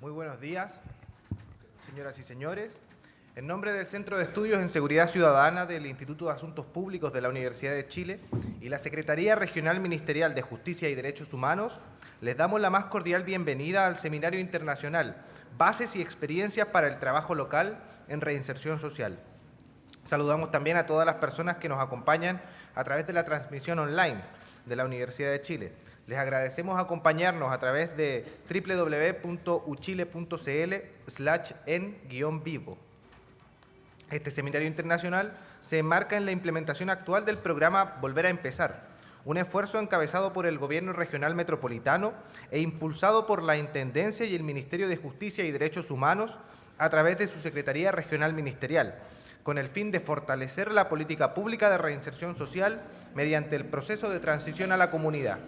Muy buenos días, señoras y señores. En nombre del Centro de Estudios en Seguridad Ciudadana del Instituto de Asuntos Públicos de la Universidad de Chile y la Secretaría Regional Ministerial de Justicia y Derechos Humanos, les damos la más cordial bienvenida al Seminario Internacional Bases y Experiencias para el Trabajo Local en Reinserción Social. Saludamos también a todas las personas que nos acompañan a través de la transmisión online de la Universidad de Chile. Les agradecemos acompañarnos a través de www.uchile.cl/en-vivo. Este seminario internacional se enmarca en la implementación actual del programa Volver a Empezar, un esfuerzo encabezado por el Gobierno Regional Metropolitano e impulsado por la Intendencia y el Ministerio de Justicia y Derechos Humanos a través de su Secretaría Regional Ministerial, con el fin de fortalecer la política pública de reinserción social mediante el proceso de transición a la comunidad.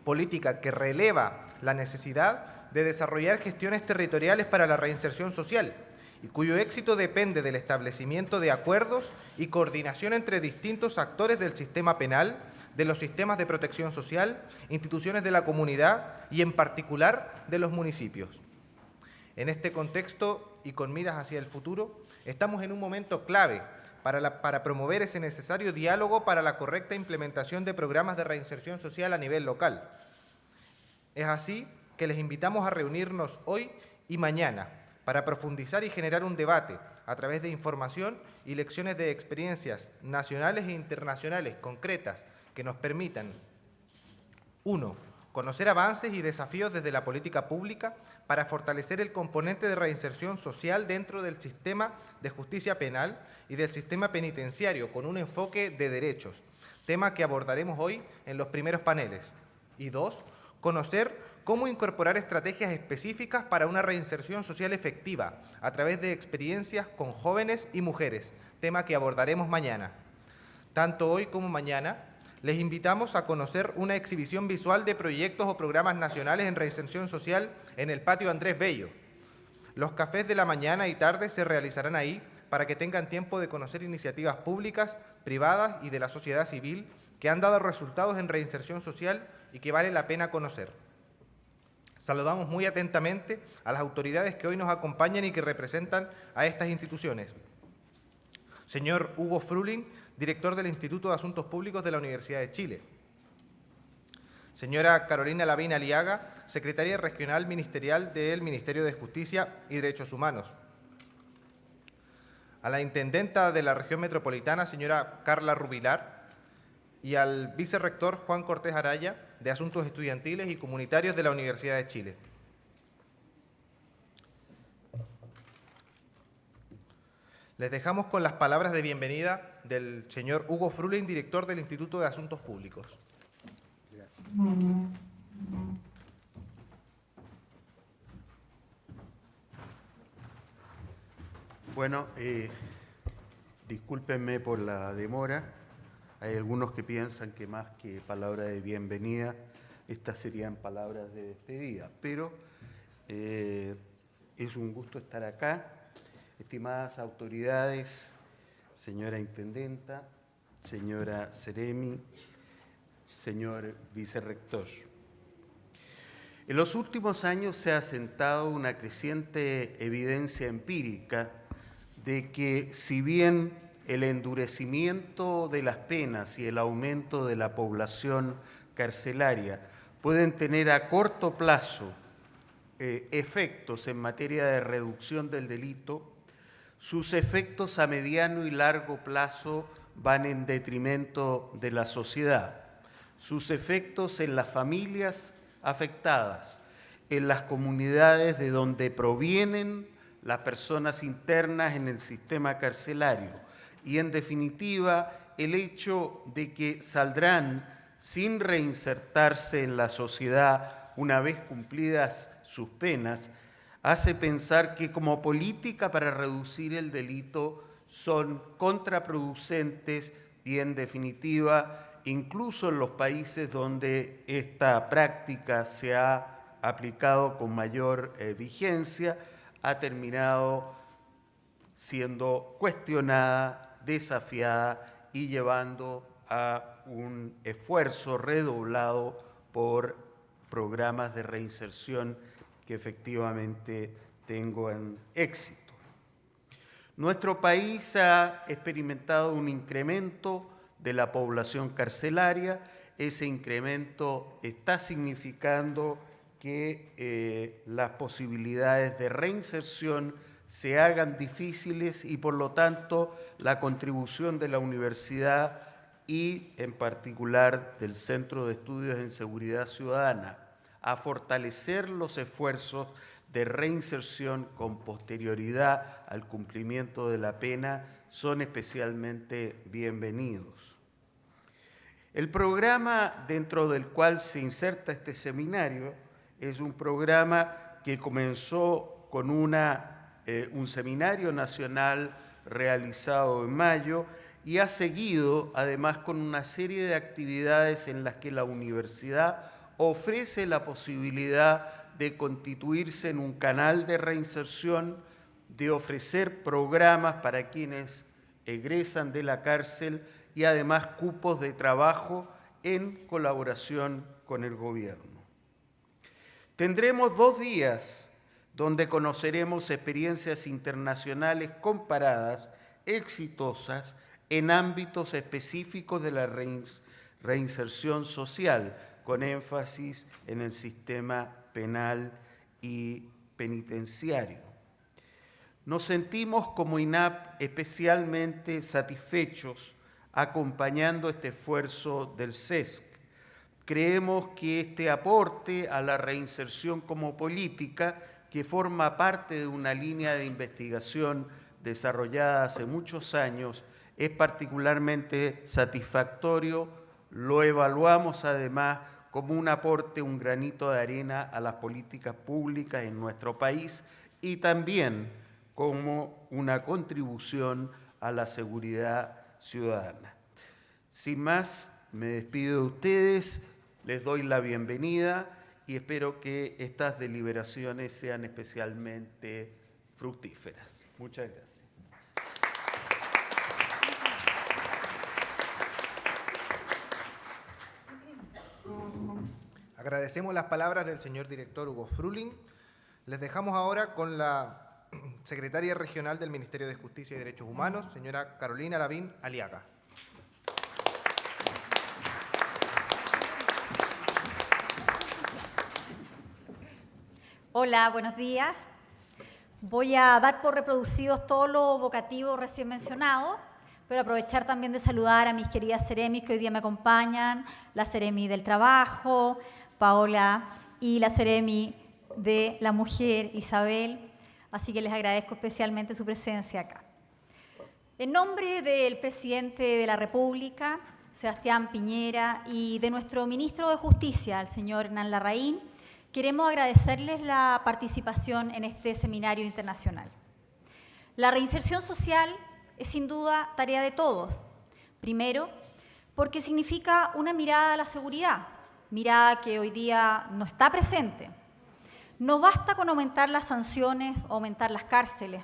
Política que releva la necesidad de desarrollar gestiones territoriales para la reinserción social y cuyo éxito depende del establecimiento de acuerdos y coordinación entre distintos actores del sistema penal, de los sistemas de protección social, instituciones de la comunidad y, en particular, de los municipios. En este contexto y con miras hacia el futuro, estamos en un momento clave para promover ese necesario diálogo para la correcta implementación de programas de reinserción social a nivel local. Es así que les invitamos a reunirnos hoy y mañana para profundizar y generar un debate a través de información y lecciones de experiencias nacionales e internacionales concretas que nos permitan: 1. Conocer avances y desafíos desde la política pública para fortalecer el componente de reinserción social dentro del sistema de justicia penal y del sistema penitenciario con un enfoque de derechos, tema que abordaremos hoy en los primeros paneles. Y 2. Conocer cómo incorporar estrategias específicas para una reinserción social efectiva a través de experiencias con jóvenes y mujeres, tema que abordaremos mañana. Tanto hoy como mañana, les invitamos a conocer una exhibición visual de proyectos o programas nacionales en reinserción social en el patio Andrés Bello. Los cafés de la mañana y tarde se realizarán ahí para que tengan tiempo de conocer iniciativas públicas, privadas y de la sociedad civil que han dado resultados en reinserción social y que vale la pena conocer. Saludamos muy atentamente a las autoridades que hoy nos acompañan y que representan a estas instituciones. Señor Hugo Fruling, director del Instituto de Asuntos Públicos de la Universidad de Chile. Señora Carolina Lavín Aliaga, secretaria regional ministerial del Ministerio de Justicia y Derechos Humanos. A la intendenta de la región metropolitana, señora Carla Rubilar, y al vicerrector Juan Cortés Araya, de Asuntos Estudiantiles y Comunitarios de la Universidad de Chile. Les dejamos con las palabras de bienvenida del señor Hugo Fruling, director del Instituto de Asuntos Públicos. Gracias. Bueno, discúlpenme por la demora. Hay algunos que piensan que más que palabras de bienvenida, estas serían palabras de despedida, pero es un gusto estar acá. Estimadas autoridades, señora intendenta, señora Seremi, señor vicerrector. En los últimos años se ha asentado una creciente evidencia empírica de que, si bien el endurecimiento de las penas y el aumento de la población carcelaria pueden tener a corto plazo efectos en materia de reducción del delito, sus efectos a mediano y largo plazo van en detrimento de la sociedad. Sus efectos en las familias afectadas, en las comunidades de donde provienen las personas internas en el sistema carcelario y, en definitiva, el hecho de que saldrán sin reinsertarse en la sociedad una vez cumplidas sus penas, hace pensar que como política para reducir el delito son contraproducentes y, en definitiva, incluso en los países donde esta práctica se ha aplicado con mayor vigencia, ha terminado siendo cuestionada, desafiada y llevando a un esfuerzo redoblado por programas de reinserción que efectivamente tengan éxito. Nuestro país ha experimentado un incremento de la población carcelaria. Ese incremento está significando que las posibilidades de reinserción se hagan difíciles y, por lo tanto, la contribución de la universidad y, en particular, del Centro de Estudios en Seguridad Ciudadana a fortalecer los esfuerzos de reinserción con posterioridad al cumplimiento de la pena son especialmente bienvenidos. El programa dentro del cual se inserta este seminario es un programa que comenzó con un seminario nacional realizado en mayo y ha seguido además con una serie de actividades en las que la universidad ofrece la posibilidad de constituirse en un canal de reinserción, de ofrecer programas para quienes egresan de la cárcel y además cupos de trabajo en colaboración con el gobierno. Tendremos 2 días donde conoceremos experiencias internacionales comparadas, exitosas, en ámbitos específicos de la reinserción social, con énfasis en el sistema penal y penitenciario. Nos sentimos como INAP especialmente satisfechos acompañando este esfuerzo del CESC. Creemos que este aporte a la reinserción como política, que forma parte de una línea de investigación desarrollada hace muchos años, es particularmente satisfactorio. Lo evaluamos además como un aporte, un granito de arena a las políticas públicas en nuestro país y también como una contribución a la seguridad ciudadana. Sin más, me despido de ustedes, les doy la bienvenida y espero que estas deliberaciones sean especialmente fructíferas. Muchas gracias. Agradecemos las palabras del señor director Hugo Fruling. Les dejamos ahora con la secretaria regional del Ministerio de Justicia y Derechos Humanos, señora Carolina Lavín Aliaga. Hola, buenos días. Voy a dar por reproducidos todos los vocativos recién mencionados, pero aprovechar también de saludar a mis queridas seremis que hoy día me acompañan, la seremi del trabajo, Paola, y la seremi de la mujer, Isabel. Así que les agradezco especialmente su presencia acá. En nombre del presidente de la República, Sebastián Piñera, y de nuestro ministro de Justicia, el señor Hernán Larraín, queremos agradecerles la participación en este seminario internacional. La reinserción social es sin duda tarea de todos. Primero, porque significa una mirada a la seguridad, mirada que hoy día no está presente. No basta con aumentar las sanciones o aumentar las cárceles.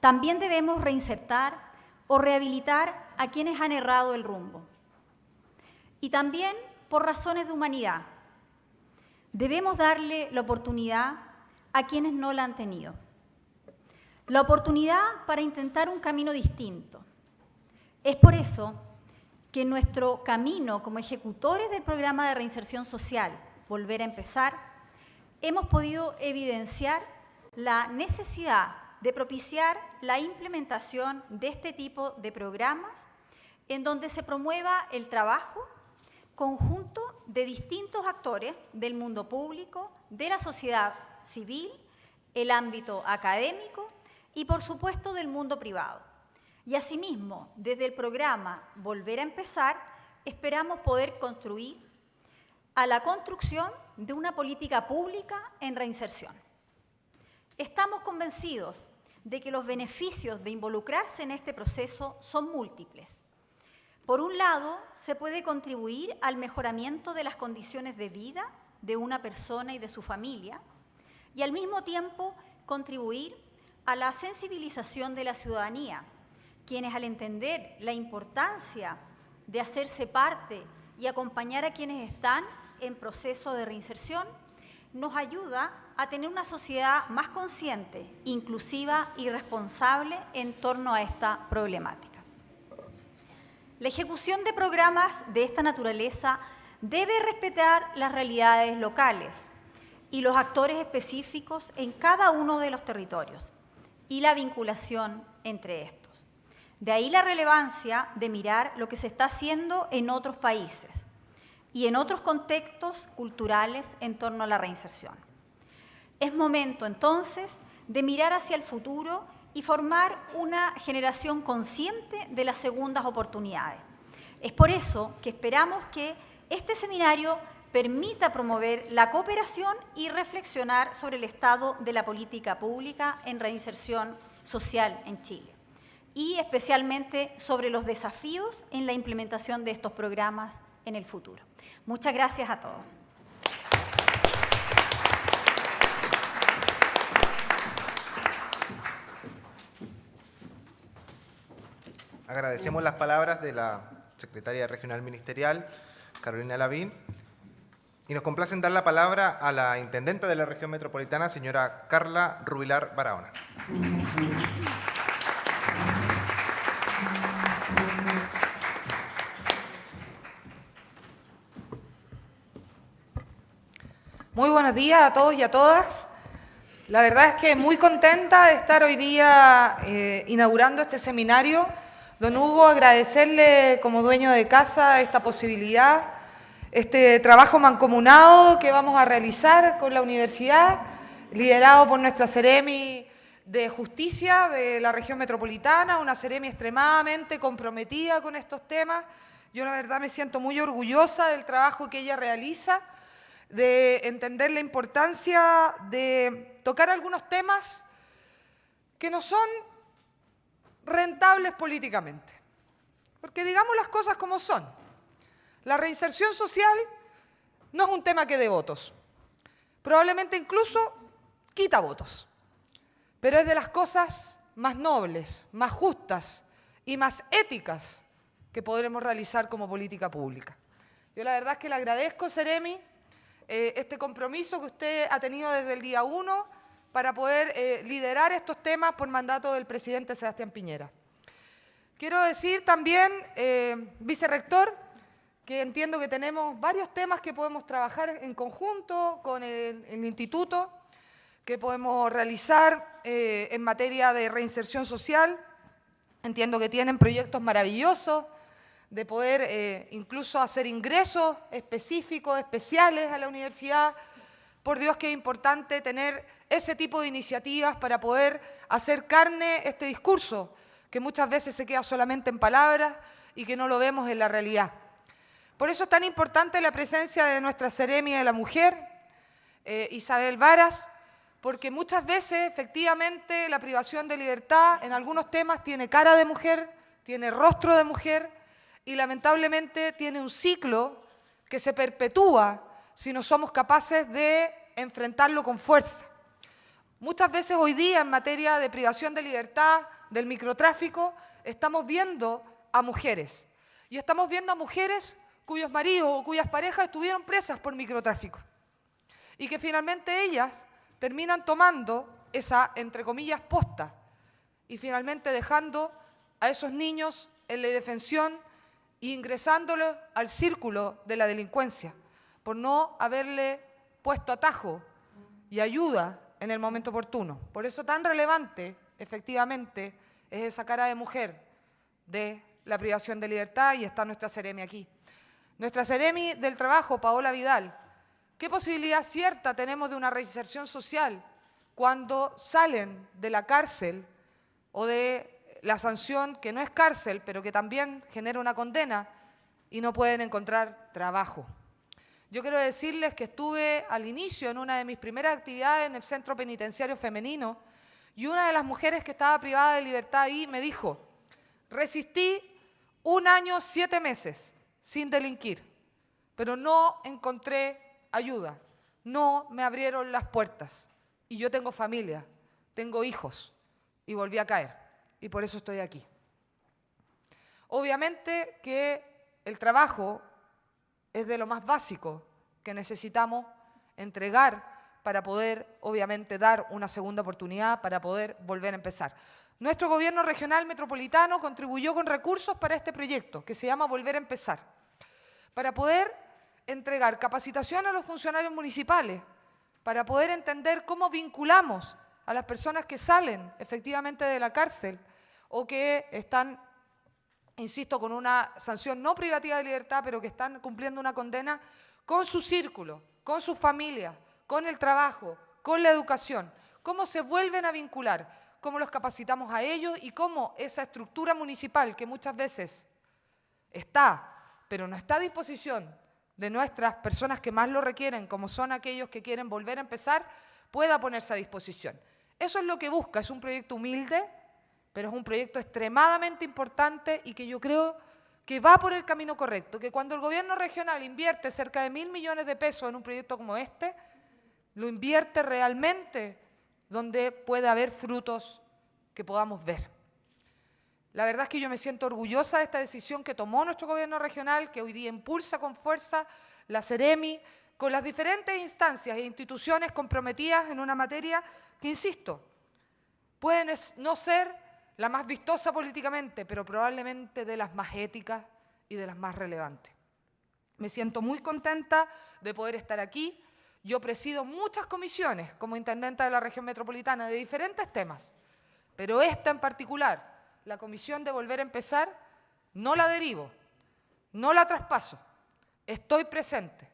También debemos reinsertar o rehabilitar a quienes han errado el rumbo. Y también por razones de humanidad. Debemos darle la oportunidad a quienes no la han tenido. La oportunidad para intentar un camino distinto. Es por eso que nuestro camino como ejecutores del programa de reinserción social, Volver a Empezar, hemos podido evidenciar la necesidad de propiciar la implementación de este tipo de programas en donde se promueva el trabajo conjunto de distintos actores del mundo público, de la sociedad civil, el ámbito académico y, por supuesto, del mundo privado. Y asimismo, desde el programa Volver a Empezar, esperamos poder contribuir a la construcción de una política pública en reinserción. Estamos convencidos de que los beneficios de involucrarse en este proceso son múltiples. Por un lado, se puede contribuir al mejoramiento de las condiciones de vida de una persona y de su familia, y al mismo tiempo contribuir a la sensibilización de la ciudadanía, quienes al entender la importancia de hacerse parte y acompañar a quienes están en proceso de reinserción, nos ayuda a tener una sociedad más consciente, inclusiva y responsable en torno a esta problemática. La ejecución de programas de esta naturaleza debe respetar las realidades locales y los actores específicos en cada uno de los territorios y la vinculación entre estos. De ahí la relevancia de mirar lo que se está haciendo en otros países y en otros contextos culturales en torno a la reinserción. Es momento, entonces, de mirar hacia el futuro y formar una generación consciente de las segundas oportunidades. Es por eso que esperamos que este seminario permita promover la cooperación y reflexionar sobre el estado de la política pública en reinserción social en Chile y especialmente sobre los desafíos en la implementación de estos programas en el futuro. Muchas gracias a todos. Agradecemos las palabras de la secretaria regional ministerial, Carolina Lavín, y nos complace dar la palabra a la intendenta de la región metropolitana, señora Carla Rubilar Barahona. Muy buenos días a todos y a todas. La verdad es que muy contenta de estar hoy día inaugurando este seminario. Don Hugo, agradecerle como dueño de casa esta posibilidad, este trabajo mancomunado que vamos a realizar con la universidad, liderado por nuestra Seremi de Justicia de la región metropolitana, una Seremi extremadamente comprometida con estos temas. Yo la verdad me siento muy orgullosa del trabajo que ella realiza, de entender la importancia de tocar algunos temas que no son rentables políticamente. Porque digamos las cosas como son. La reinserción social no es un tema que dé votos. Probablemente incluso quita votos. Pero es de las cosas más nobles, más justas y más éticas que podremos realizar como política pública. Yo la verdad es que le agradezco, Seremi, este compromiso que usted ha tenido desde el día 1 para poder liderar estos temas por mandato del presidente Sebastián Piñera. Quiero decir también, vicerrector, que entiendo que tenemos varios temas que podemos trabajar en conjunto con el instituto, que podemos realizar en materia de reinserción social. Entiendo que tienen proyectos maravillosos de poder incluso hacer ingresos específicos, especiales a la universidad. Por Dios que es importante tener ese tipo de iniciativas para poder hacer carne este discurso, que muchas veces se queda solamente en palabras y que no lo vemos en la realidad. Por eso es tan importante la presencia de nuestra Seremi de la Mujer, Isabel Varas, porque muchas veces efectivamente la privación de libertad en algunos temas tiene cara de mujer, tiene rostro de mujer, y lamentablemente tiene un ciclo que se perpetúa si no somos capaces de enfrentarlo con fuerza. Muchas veces hoy día en materia de privación de libertad, del microtráfico, estamos viendo a mujeres. Y estamos viendo a mujeres cuyos maridos o cuyas parejas estuvieron presas por microtráfico. Y que finalmente ellas terminan tomando esa, entre comillas, posta. Y finalmente dejando a esos niños en la indefensión e ingresándolos al círculo de la delincuencia, por no haberle puesto atajo y ayuda en el momento oportuno. Por eso tan relevante, efectivamente, es esa cara de mujer de la privación de libertad, y está nuestra Seremi aquí. Nuestra Seremi del Trabajo, Paola Vidal. ¿Qué posibilidad cierta tenemos de una reinserción social cuando salen de la cárcel o de la sanción, que no es cárcel, pero que también genera una condena, y no pueden encontrar trabajo? Yo quiero decirles que estuve al inicio en una de mis primeras actividades en el Centro Penitenciario Femenino, y una de las mujeres que estaba privada de libertad ahí me dijo: resistí 1 año 7 meses sin delinquir, pero no encontré ayuda, no me abrieron las puertas, y yo tengo familia, tengo hijos, y volví a caer. Y por eso estoy aquí. Obviamente que el trabajo es de lo más básico que necesitamos entregar para poder, obviamente, dar una segunda oportunidad, para poder volver a empezar. Nuestro gobierno regional metropolitano contribuyó con recursos para este proyecto, que se llama Volver a Empezar, para poder entregar capacitación a los funcionarios municipales, para poder entender cómo vinculamos a las personas que salen efectivamente de la cárcel o que están, insisto, con una sanción no privativa de libertad, pero que están cumpliendo una condena con su círculo, con sus familias, con el trabajo, con la educación. Cómo se vuelven a vincular, cómo los capacitamos a ellos y cómo esa estructura municipal que muchas veces está, pero no está a disposición de nuestras personas que más lo requieren, como son aquellos que quieren volver a empezar, pueda ponerse a disposición. Eso es lo que busca, es un proyecto humilde, pero es un proyecto extremadamente importante y que yo creo que va por el camino correcto, que cuando el gobierno regional invierte cerca de 1.000 millones de pesos en un proyecto como este, lo invierte realmente donde puede haber frutos que podamos ver. La verdad es que yo me siento orgullosa de esta decisión que tomó nuestro gobierno regional, que hoy día impulsa con fuerza la Ceremi, con las diferentes instancias e instituciones comprometidas en una materia que, insisto, puede no ser la más vistosa políticamente, pero probablemente de las más éticas y de las más relevantes. Me siento muy contenta de poder estar aquí. Yo presido muchas comisiones como intendenta de la región metropolitana de diferentes temas, pero esta en particular, la comisión de Volver a Empezar, no la derivo, no la traspaso. Estoy presente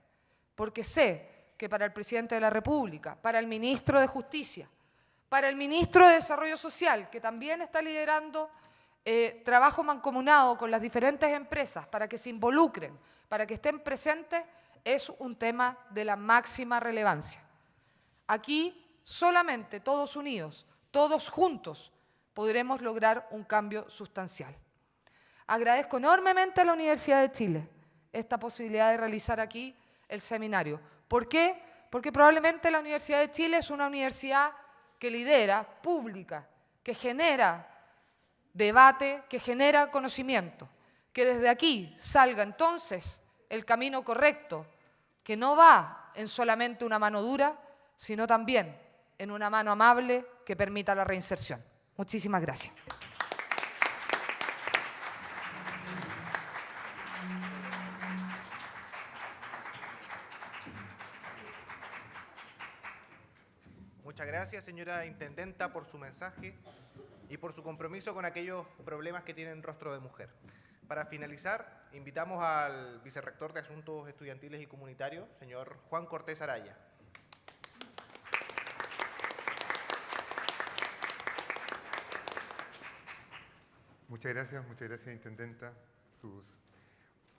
porque sé que para el presidente de la República, para el ministro de Justicia, para el ministro de Desarrollo Social, que también está liderando trabajo mancomunado con las diferentes empresas para que se involucren, para que estén presentes, es un tema de la máxima relevancia. Aquí solamente todos unidos, todos juntos, podremos lograr un cambio sustancial. Agradezco enormemente a la Universidad de Chile esta posibilidad de realizar aquí el seminario. ¿Por qué? Porque probablemente la Universidad de Chile es una universidad que lidera, pública, que genera debate, que genera conocimiento. Que desde aquí salga entonces el camino correcto, que no va en solamente una mano dura, sino también en una mano amable que permita la reinserción. Muchísimas gracias. Muchas gracias, señora intendenta, por su mensaje y por su compromiso con aquellos problemas que tienen rostro de mujer. Para finalizar, invitamos al vicerrector de Asuntos Estudiantiles y Comunitarios, señor Juan Cortés Araya. Muchas gracias, intendenta, sus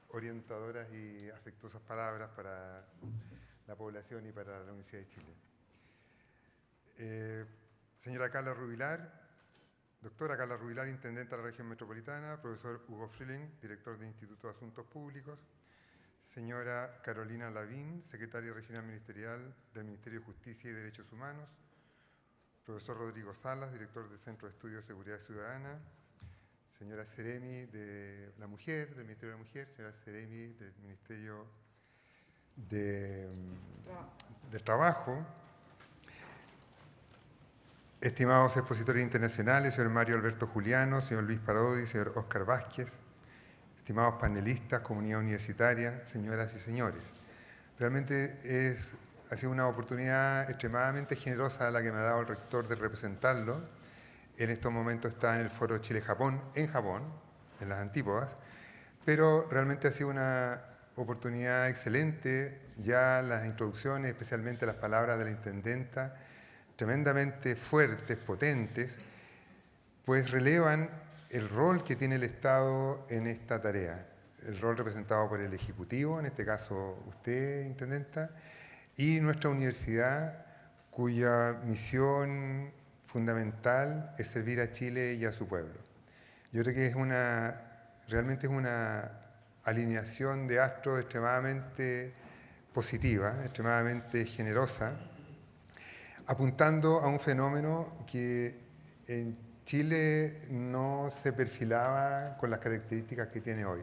orientadoras y afectuosas palabras para la población y para la Universidad de Chile. Señora Carla Rubilar, doctora Carla Rubilar, intendenta de la región metropolitana, profesor Hugo Freeling, director del Instituto de Asuntos Públicos, señora Carolina Lavín, secretaria regional ministerial del Ministerio de Justicia y Derechos Humanos, profesor Rodrigo Salas, director del Centro de Estudios de Seguridad Ciudadana, señora Ceremi de la Mujer, del Ministerio de la Mujer, señora Ceremi del Ministerio del Trabajo, estimados expositores internacionales, señor Mario Alberto Juliano, señor Luis Parodi, señor Óscar Vázquez, estimados panelistas, comunidad universitaria, señoras y señores. Realmente ha sido una oportunidad extremadamente generosa la que me ha dado el rector de representarlo. En estos momentos está en el Foro Chile-Japón, en las Antípodas, pero realmente ha sido una oportunidad excelente. Ya las introducciones, especialmente las palabras de la intendenta, tremendamente fuertes, potentes, pues relevan el rol que tiene el Estado en esta tarea, el rol representado por el Ejecutivo, en este caso usted, intendenta, y nuestra universidad, cuya misión fundamental es servir a Chile y a su pueblo. Yo creo que realmente es una alineación de astros extremadamente positiva, extremadamente generosa, apuntando a un fenómeno que en Chile no se perfilaba con las características que tiene hoy.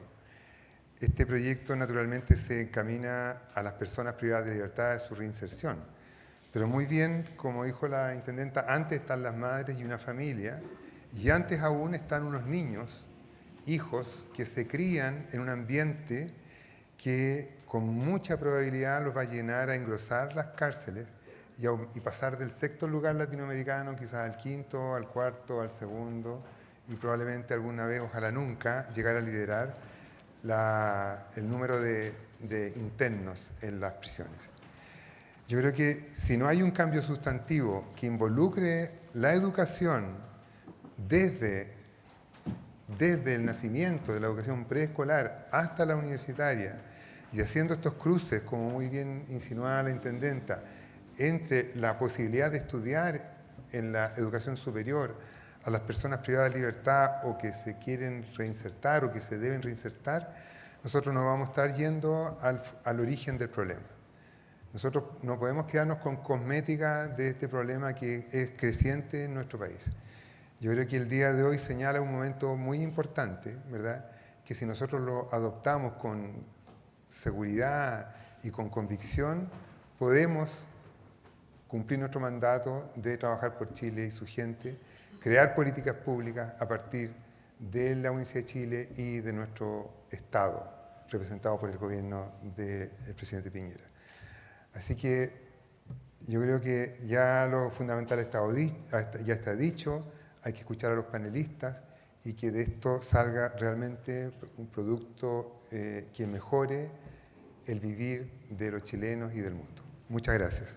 Este proyecto naturalmente se encamina a las personas privadas de libertad de su reinserción, Pero muy bien, como dijo la intendenta, antes están las madres y una familia, y antes aún están unos niños, hijos, que se crían en un ambiente que con mucha probabilidad los va a llenar a engrosar las cárceles y pasar del sexto lugar latinoamericano quizás al quinto, al cuarto, al segundo, y probablemente alguna vez, ojalá nunca, llegar a liderar el número de internos en las prisiones. Yo creo que si no hay un cambio sustantivo que involucre la educación desde el nacimiento de la educación preescolar hasta la universitaria y haciendo estos cruces, como muy bien insinuaba la intendenta, entre la posibilidad de estudiar en la educación superior a las personas privadas de libertad o que se quieren reinsertar o que se deben reinsertar, nosotros nos vamos a estar yendo al origen del problema. Nosotros no podemos quedarnos con cosmética de este problema que es creciente en nuestro país. Yo creo que el día de hoy señala un momento muy importante, ¿verdad? Que si nosotros lo adoptamos con seguridad y con convicción, podemos cumplir nuestro mandato de trabajar por Chile y su gente, crear políticas públicas a partir de la Universidad de Chile y de nuestro Estado, representado por el gobierno del presidente Piñera. Así que yo creo que ya lo fundamental ya está dicho, hay que escuchar a los panelistas y que de esto salga realmente un producto que mejore el vivir de los chilenos y del mundo. Muchas gracias.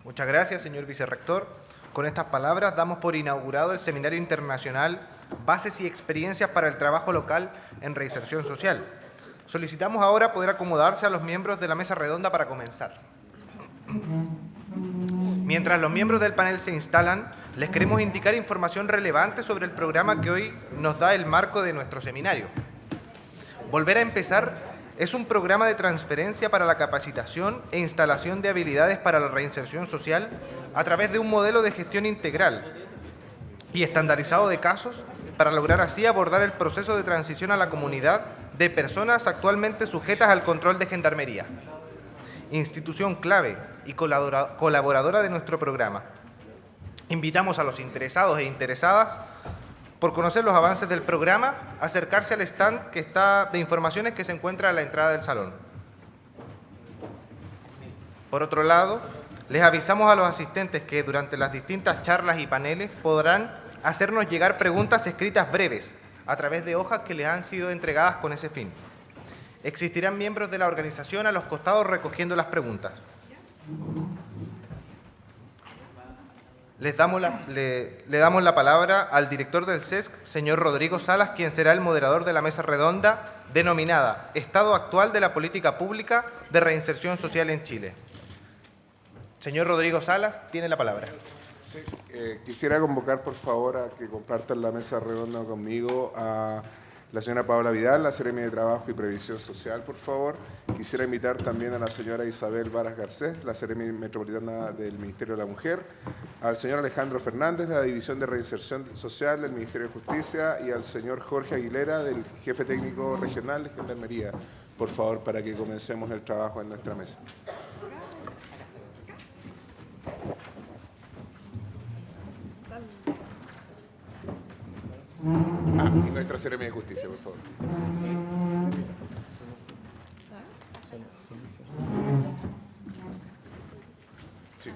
Muchas gracias, señor vicerrector. Con estas palabras damos por inaugurado el Seminario Internacional Bases y Experiencias para el Trabajo Local en Reinserción Social. Solicitamos ahora poder acomodarse a los miembros de la mesa redonda para comenzar. Mientras los miembros del panel se instalan, les queremos indicar información relevante sobre el programa que hoy nos da el marco de nuestro seminario. Volver a empezar es un programa de transferencia para la capacitación e instalación de habilidades para la reinserción social a través de un modelo de gestión integral y estandarizado de casos para lograr así abordar el proceso de transición a la comunidad de personas actualmente sujetas al control de Gendarmería, institución clave y colaboradora de nuestro programa. Invitamos a los interesados e interesadas por conocer los avances del programa, acercarse al stand de informaciones que se encuentra a la entrada del salón. Por otro lado, les avisamos a los asistentes que durante las distintas charlas y paneles podrán hacernos llegar preguntas escritas breves a través de hojas que les han sido entregadas con ese fin. Existirán miembros de la organización a los costados recogiendo las preguntas. Le damos la palabra al director del CESC, señor Rodrigo Salas, quien será el moderador de la mesa redonda denominada Estado actual de la política pública de reinserción social en Chile. Señor Rodrigo Salas, tiene la palabra. Sí, quisiera convocar, por favor, a que compartan la mesa redonda conmigo a la señora Paola Vidal, la Seremi de Trabajo y Previsión Social, por favor. Quisiera invitar también a la señora Isabel Varas Garcés, la Seremi Metropolitana del Ministerio de la Mujer, al señor Alejandro Fernández, de la División de Reinserción Social del Ministerio de Justicia, y al señor Jorge Aguilera, del Jefe Técnico Regional de Gendarmería, por favor, para que comencemos el trabajo en nuestra mesa. Y nuestra Seremi de Justicia, por favor. Sí.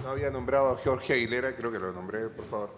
No había nombrado a Jorge Aguilera, creo que lo nombré, por favor.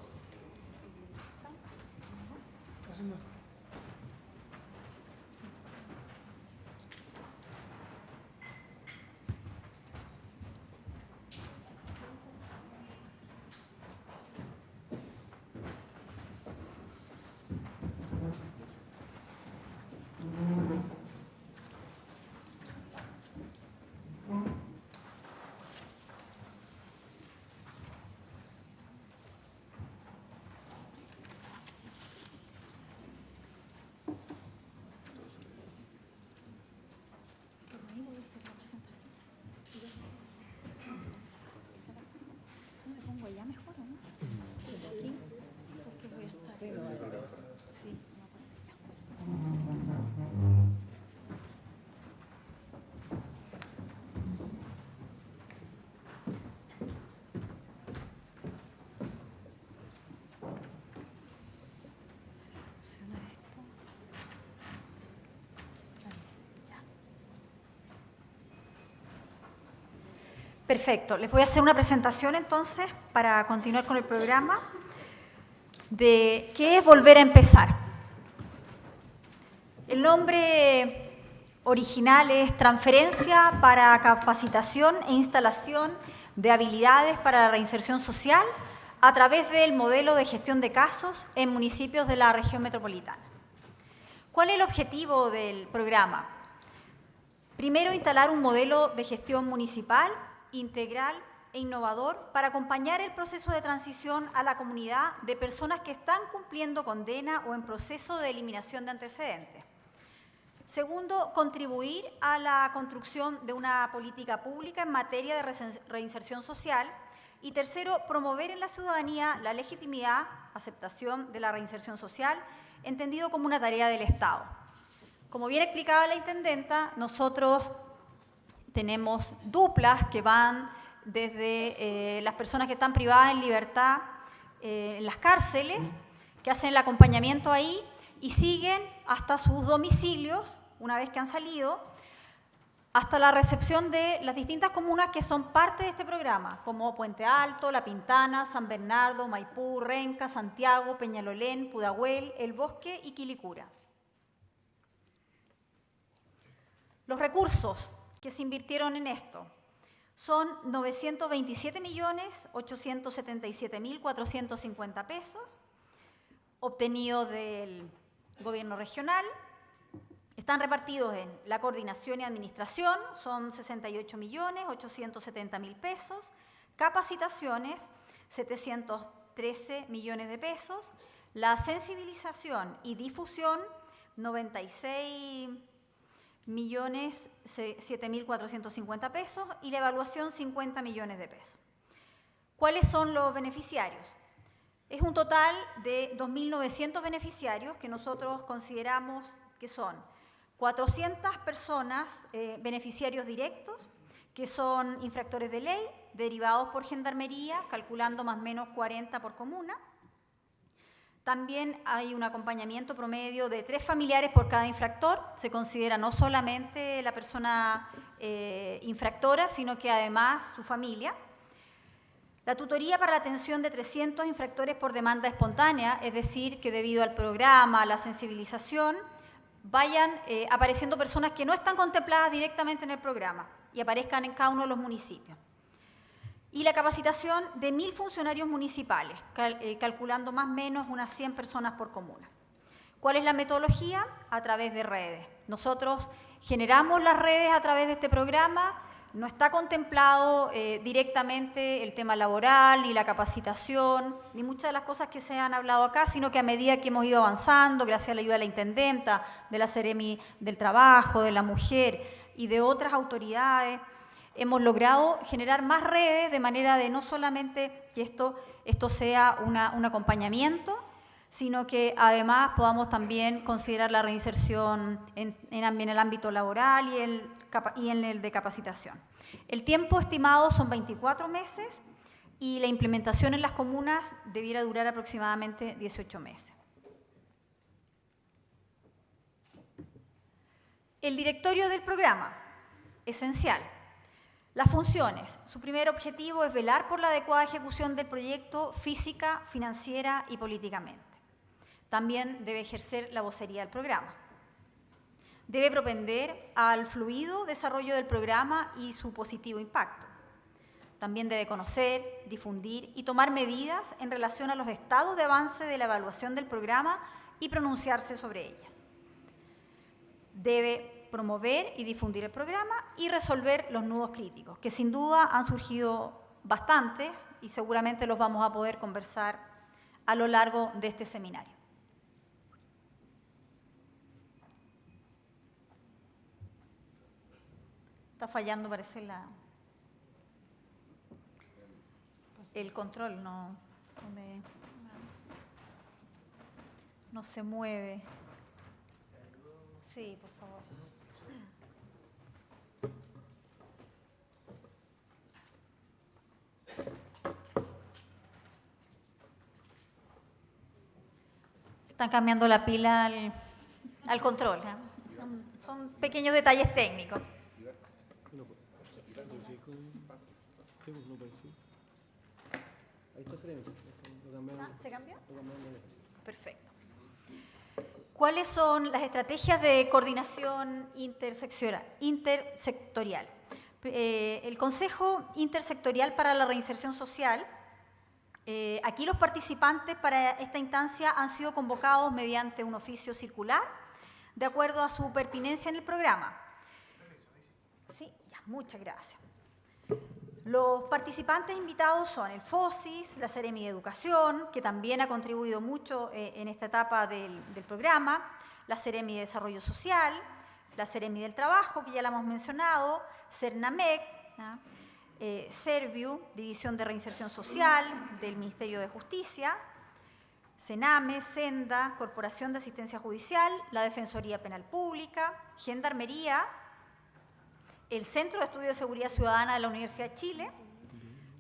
Perfecto. Les voy a hacer una presentación entonces para continuar con el programa de qué es volver a empezar. El nombre original es Transferencia para Capacitación e Instalación de Habilidades para la Reinserción Social a través del modelo de gestión de casos en municipios de la región metropolitana. ¿Cuál es el objetivo del programa? Primero, instalar un modelo de gestión municipal, integral e innovador para acompañar el proceso de transición a la comunidad de personas que están cumpliendo condena o en proceso de eliminación de antecedentes. Segundo, contribuir a la construcción de una política pública en materia de reinserción social. Y tercero, promover en la ciudadanía la legitimidad, aceptación de la reinserción social, entendido como una tarea del Estado. Como bien explicaba la intendenta, nosotros tenemos duplas que van desde las personas que están privadas en libertad en las cárceles, que hacen el acompañamiento ahí y siguen hasta sus domicilios, una vez que han salido, hasta la recepción de las distintas comunas que son parte de este programa, como Puente Alto, La Pintana, San Bernardo, Maipú, Renca, Santiago, Peñalolén, Pudahuel, El Bosque y Quilicura. Los recursos que se invirtieron en esto son 927.877.450 pesos, obtenidos del gobierno regional. Están repartidos en la coordinación y administración, son 68.870.000 pesos, capacitaciones, 713 millones de pesos, la sensibilización y difusión, 96.007.450 pesos y la evaluación, 50 millones de pesos. ¿Cuáles son los beneficiarios? Es un total de 2.900 beneficiarios que nosotros consideramos que son 400 personas, beneficiarios directos, que son infractores de ley, derivados por Gendarmería, calculando más o menos 40 por comuna. También hay un acompañamiento promedio de 3 familiares por cada infractor. Se considera no solamente la persona infractora, sino que además su familia. La tutoría para la atención de 300 infractores por demanda espontánea, es decir, que debido al programa, a la sensibilización, vayan apareciendo personas que no están contempladas directamente en el programa y aparezcan en cada uno de los municipios. Y la capacitación de 1.000 funcionarios municipales, calculando más o menos unas 100 personas por comuna. ¿Cuál es la metodología? A través de redes. Nosotros generamos las redes a través de este programa. No está contemplado directamente el tema laboral, ni la capacitación, ni muchas de las cosas que se han hablado acá, sino que a medida que hemos ido avanzando, gracias a la ayuda de la intendenta, de la Seremi del Trabajo, de la Mujer y de otras autoridades, hemos logrado generar más redes de manera de no solamente que esto sea un acompañamiento, sino que además podamos también considerar la reinserción en el ámbito laboral y en el de capacitación. El tiempo estimado son 24 meses y la implementación en las comunas debiera durar aproximadamente 18 meses. El directorio del programa, esencial. Las funciones. Su primer objetivo es velar por la adecuada ejecución del proyecto física, financiera y políticamente. También debe ejercer la vocería del programa. Debe propender al fluido desarrollo del programa y su positivo impacto. También debe conocer, difundir y tomar medidas en relación a los estados de avance de la evaluación del programa y pronunciarse sobre ellas. Debe promover y difundir el programa y resolver los nudos críticos, que sin duda han surgido bastantes y seguramente los vamos a poder conversar a lo largo de este seminario. Está fallando, parece, el control, no se mueve. Sí, por favor. Están cambiando la pila al control, ¿eh? Son pequeños detalles técnicos. Sí, pues no puede ser. Ahí está Seremi. Lo cambiaron. ¿Se cambió? Lo cambiaron de letra. Perfecto. ¿Cuáles son las estrategias de coordinación intersectorial? El Consejo Intersectorial para la Reinserción Social, aquí los participantes para esta instancia han sido convocados mediante un oficio circular de acuerdo a su pertinencia en el programa. Sí, ya, muchas gracias. Los participantes invitados son el FOSIS, la Seremi de Educación, que también ha contribuido mucho en esta etapa del programa, la Seremi de Desarrollo Social, la Seremi del Trabajo, que ya la hemos mencionado, Cernamec, Serviu, División de Reinserción Social del Ministerio de Justicia, Sename, Senda, Corporación de Asistencia Judicial, la Defensoría Penal Pública, Gendarmería, el Centro de Estudio de Seguridad Ciudadana de la Universidad de Chile,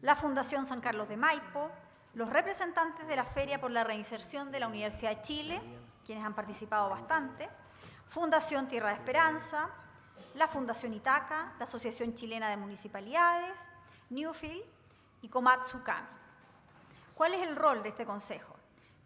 la Fundación San Carlos de Maipo, los representantes de la Feria por la Reinserción de la Universidad de Chile, quienes han participado bastante, Fundación Tierra de Esperanza, la Fundación Itaca, la Asociación Chilena de Municipalidades, Newfield y Komatsu Kami. ¿Cuál es el rol de este consejo?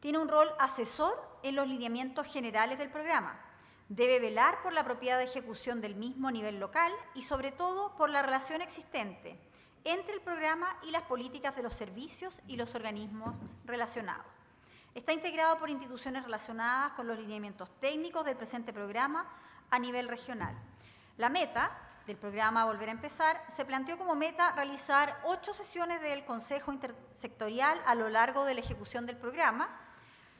Tiene un rol asesor en los lineamientos generales del programa. Debe velar por la apropiada ejecución del mismo a nivel local y, sobre todo, por la relación existente entre el programa y las políticas de los servicios y los organismos relacionados. Está integrado por instituciones relacionadas con los lineamientos técnicos del presente programa a nivel regional. La meta del programa Volver a Empezar se planteó como meta realizar 8 sesiones del Consejo Intersectorial a lo largo de la ejecución del programa.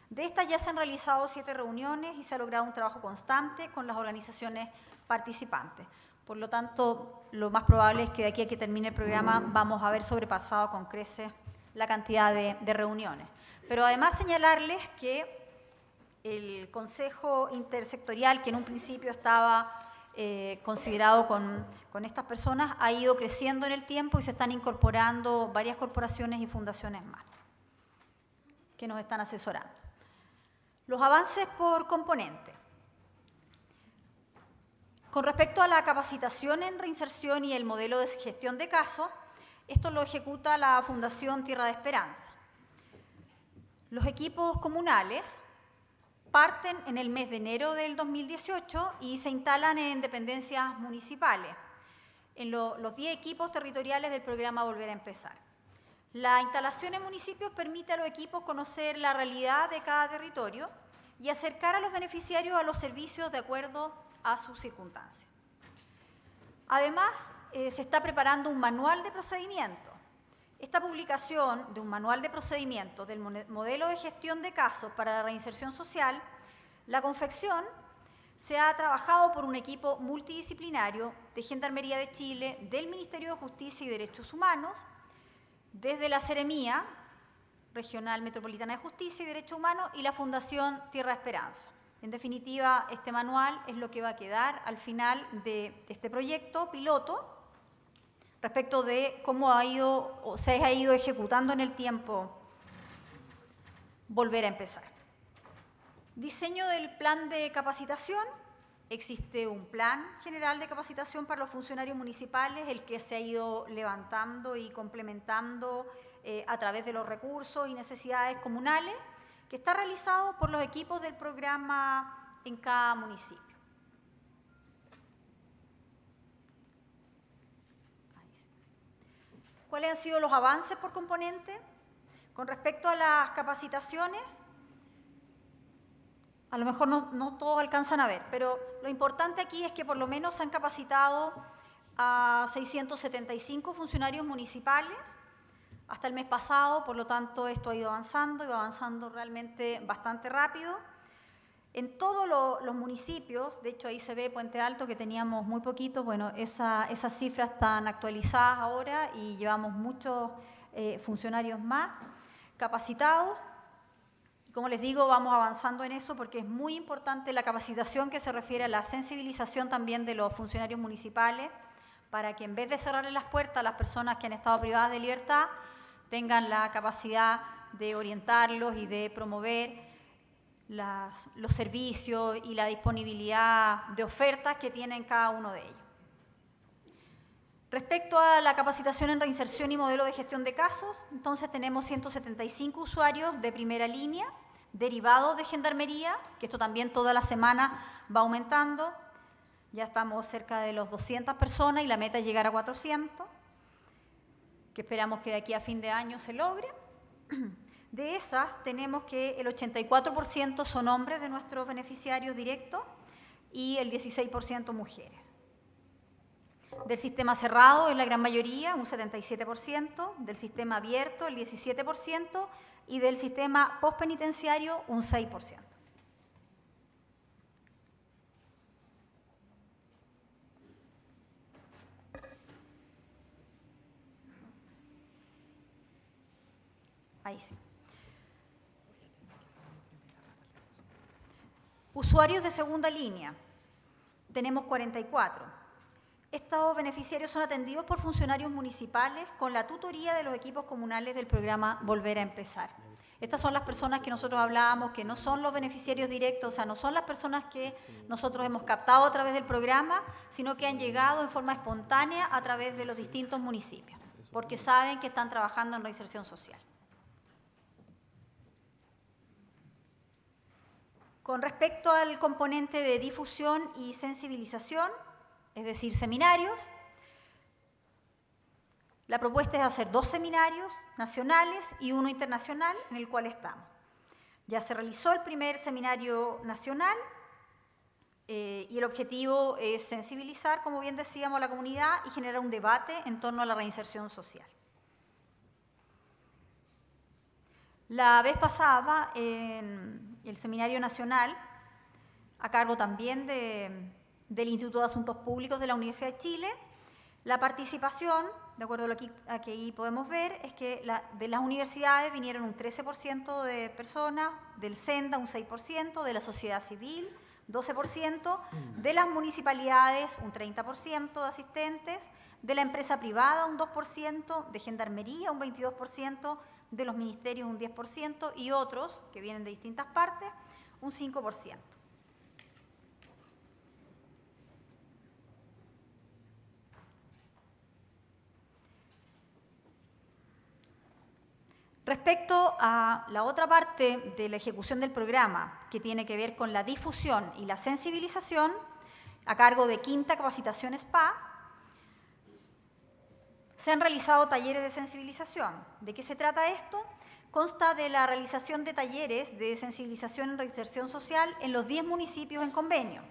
De estas ya se han realizado 7 reuniones y se ha logrado un trabajo constante con las organizaciones participantes. Por lo tanto, lo más probable es que de aquí a que termine el programa vamos a haber sobrepasado con creces la cantidad de reuniones. Pero además señalarles que el Consejo Intersectorial, que en un principio estaba considerado con estas personas, ha ido creciendo en el tiempo y se están incorporando varias corporaciones y fundaciones más que nos están asesorando. Los avances por componente. Con respecto a la capacitación en reinserción y el modelo de gestión de casos, esto lo ejecuta la Fundación Tierra de Esperanza. Los equipos comunales parten en el mes de enero del 2018 y se instalan en dependencias municipales, en los 10 equipos territoriales del programa Volver a Empezar. La instalación en municipios permite a los equipos conocer la realidad de cada territorio y acercar a los beneficiarios a los servicios de acuerdo a sus circunstancias. Además, se está preparando un manual de procedimiento. Esta publicación de un manual de procedimiento del modelo de gestión de casos para la reinserción social, la confección se ha trabajado por un equipo multidisciplinario de Gendarmería de Chile, del Ministerio de Justicia y Derechos Humanos, desde la Seremía Regional Metropolitana de Justicia y Derechos Humanos y la Fundación Tierra de Esperanza. En definitiva, este manual es lo que va a quedar al final de este proyecto piloto respecto de cómo se ha ido ejecutando en el tiempo Volver a Empezar. Diseño del plan de capacitación. Existe un plan general de capacitación para los funcionarios municipales, el que se ha ido levantando y complementando a través de los recursos y necesidades comunales, que está realizado por los equipos del programa en cada municipio. ¿Cuáles han sido los avances por componente? Con respecto a las capacitaciones, a lo mejor no todos alcanzan a ver, pero lo importante aquí es que por lo menos se han capacitado a 675 funcionarios municipales hasta el mes pasado, por lo tanto esto ha ido avanzando y va avanzando realmente bastante rápido. En todos los municipios, de hecho ahí se ve Puente Alto que teníamos muy poquito, bueno, esas cifras están actualizadas ahora y llevamos muchos funcionarios más capacitados. Como les digo, vamos avanzando en eso porque es muy importante la capacitación que se refiere a la sensibilización también de los funcionarios municipales para que en vez de cerrarle las puertas a las personas que han estado privadas de libertad, tengan la capacidad de orientarlos y de promover los servicios y la disponibilidad de ofertas que tienen cada uno de ellos. Respecto a la capacitación en reinserción y modelo de gestión de casos, entonces tenemos 175 usuarios de primera línea, derivados de Gendarmería, que esto también toda la semana va aumentando. Ya estamos cerca de los 200 personas y la meta es llegar a 400, que esperamos que de aquí a fin de año se logre. De esas, tenemos que el 84% son hombres de nuestros beneficiarios directos y el 16% mujeres. Del sistema cerrado es la gran mayoría, un 77%, del sistema abierto el 17% y del sistema postpenitenciario un 6%. Ahí sí. Usuarios de segunda línea, tenemos 44. Estos beneficiarios son atendidos por funcionarios municipales con la tutoría de los equipos comunales del programa Volver a Empezar. Estas son las personas que nosotros hablábamos, que no son los beneficiarios directos, o sea, no son las personas que nosotros hemos captado a través del programa, sino que han llegado en forma espontánea a través de los distintos municipios, porque saben que están trabajando en reinserción social. Con respecto al componente de difusión y sensibilización, es decir, seminarios, la propuesta es hacer 2 seminarios nacionales y 1 internacional en el cual estamos. Ya se realizó el primer seminario nacional y el objetivo es sensibilizar, como bien decíamos, a la comunidad y generar un debate en torno a la reinserción social. La vez pasada, en el seminario nacional, a cargo también del Instituto de Asuntos Públicos de la Universidad de Chile, la participación, de acuerdo a lo que aquí podemos ver, es que de las universidades vinieron un 13% de personas, del SENDA un 6%, de la sociedad civil 12%, de las municipalidades un 30% de asistentes, de la empresa privada un 2%, de Gendarmería un 22%, de los ministerios un 10% y otros, que vienen de distintas partes, un 5%. Respecto a la otra parte de la ejecución del programa, que tiene que ver con la difusión y la sensibilización, a cargo de Quinta Capacitación SPA, se han realizado talleres de sensibilización. ¿De qué se trata esto? Consta de la realización de talleres de sensibilización en reinserción social en los 10 municipios en convenio.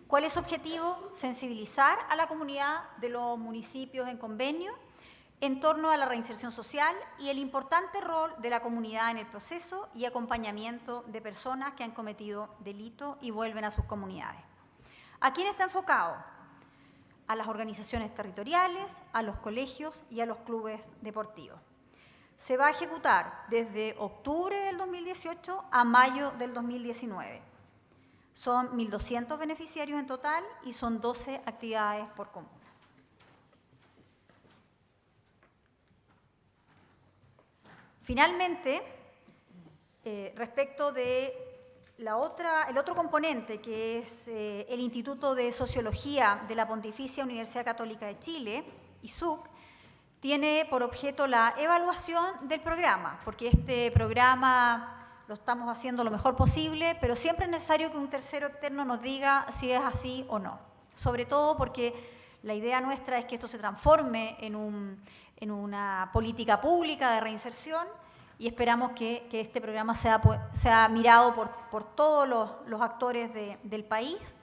¿Cuál es su objetivo? Sensibilizar a la comunidad de los municipios en convenio en torno a la reinserción social y el importante rol de la comunidad en el proceso y acompañamiento de personas que han cometido delito y vuelven a sus comunidades. ¿A quién está enfocado? A las organizaciones territoriales, a los colegios y a los clubes deportivos. Se va a ejecutar desde octubre del 2018 a mayo del 2019. Son 1.200 beneficiarios en total y son 12 actividades por comuna. Finalmente, respecto de el otro componente, que es el Instituto de Sociología de la Pontificia Universidad Católica de Chile, ISUC, tiene por objeto la evaluación del programa, porque este programa lo estamos haciendo lo mejor posible, pero siempre es necesario que un tercero externo nos diga si es así o no. Sobre todo porque la idea nuestra es que esto se transforme en una política pública de reinserción y esperamos que este programa sea mirado por todos los actores del país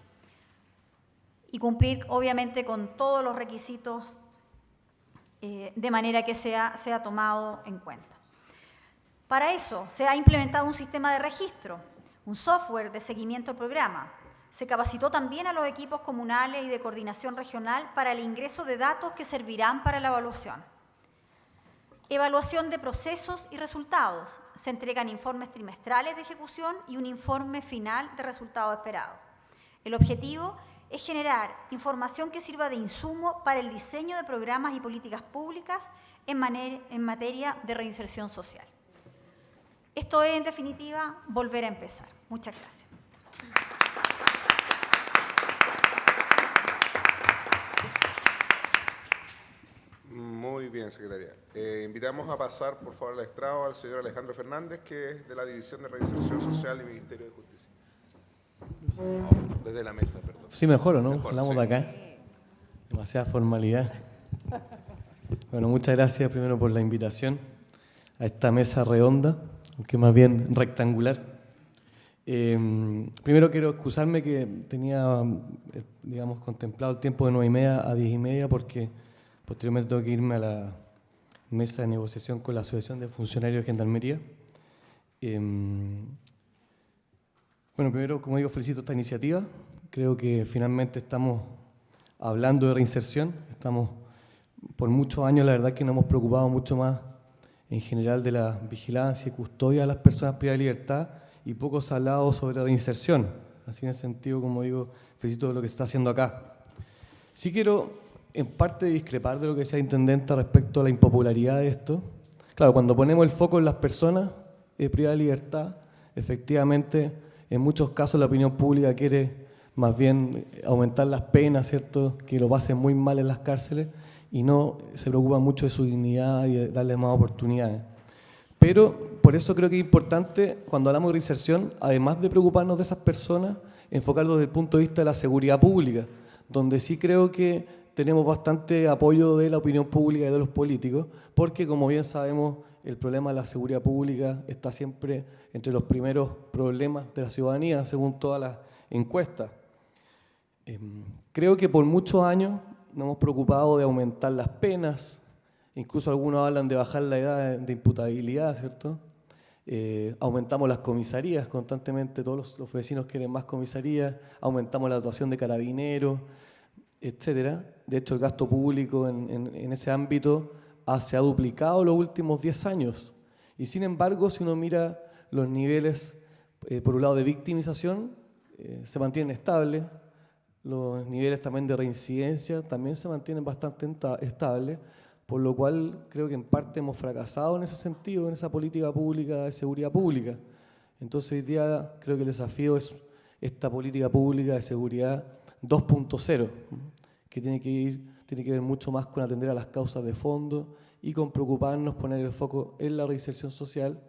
y cumplir obviamente con todos los requisitos de manera que sea tomado en cuenta. Para eso se ha implementado un sistema de registro, un software de seguimiento del programa. Se capacitó también a los equipos comunales y de coordinación regional para el ingreso de datos que servirán para la evaluación. Evaluación de procesos y resultados. Se entregan informes trimestrales de ejecución y un informe final de resultado esperado. El objetivo es generar información que sirva de insumo para el diseño de programas y políticas públicas en materia de reinserción social. Esto es, en definitiva, volver a empezar. Muchas gracias. Secretaría. Invitamos a pasar, por favor, al estrado al señor Alejandro Fernández, que es de la División de Reinserción Social y Ministerio de Justicia. No, desde la mesa, perdón. Sí, mejor, ¿o no? Mejor, Hablamos sí. de acá. Demasiada formalidad. Bueno, muchas gracias primero por la invitación a esta mesa redonda, aunque más bien rectangular. Primero quiero excusarme que tenía, digamos, contemplado el tiempo de 9:30 a 10:30 porque posteriormente tengo que irme a la mesa de negociación con la Asociación de Funcionarios de Gendarmería. Bueno, primero, como digo, felicito esta iniciativa. Creo que finalmente estamos hablando de reinserción. Estamos, por muchos años, la verdad que nos hemos preocupado mucho más en general de la vigilancia y custodia de las personas privadas de libertad y poco se ha hablado sobre la reinserción. Así en ese sentido, como digo, felicito lo que se está haciendo acá. Sí quiero, en parte, discrepar de lo que decía la intendenta respecto a la impopularidad de esto. Claro, cuando ponemos el foco en las personas privadas de libertad, efectivamente, en muchos casos la opinión pública quiere más bien aumentar las penas, ¿cierto?, que lo pasen muy mal en las cárceles y no se preocupa mucho de su dignidad y de darles más oportunidades. Pero por eso creo que es importante, cuando hablamos de reinserción, además de preocuparnos de esas personas, enfocarlo desde el punto de vista de la seguridad pública, donde sí creo que tenemos bastante apoyo de la opinión pública y de los políticos, porque como bien sabemos, el problema de la seguridad pública está siempre entre los primeros problemas de la ciudadanía, según todas las encuestas. Creo que por muchos años nos hemos preocupado de aumentar las penas, incluso algunos hablan de bajar la edad de imputabilidad, ¿cierto? Aumentamos las comisarías constantemente, todos los vecinos quieren más comisarías, aumentamos la dotación de carabineros, etcétera. De hecho, el gasto público en ese ámbito se ha duplicado en los últimos 10 años. Y sin embargo, si uno mira los niveles, por un lado, de victimización, se mantienen estables. Los niveles también de reincidencia también se mantienen bastante estables, por lo cual creo que en parte hemos fracasado en ese sentido, en esa política pública de seguridad pública. Entonces hoy día creo que el desafío es esta política pública de seguridad 2.0, que tiene que ver mucho más con atender a las causas de fondo y con preocuparnos, poner el foco en la reinserción social,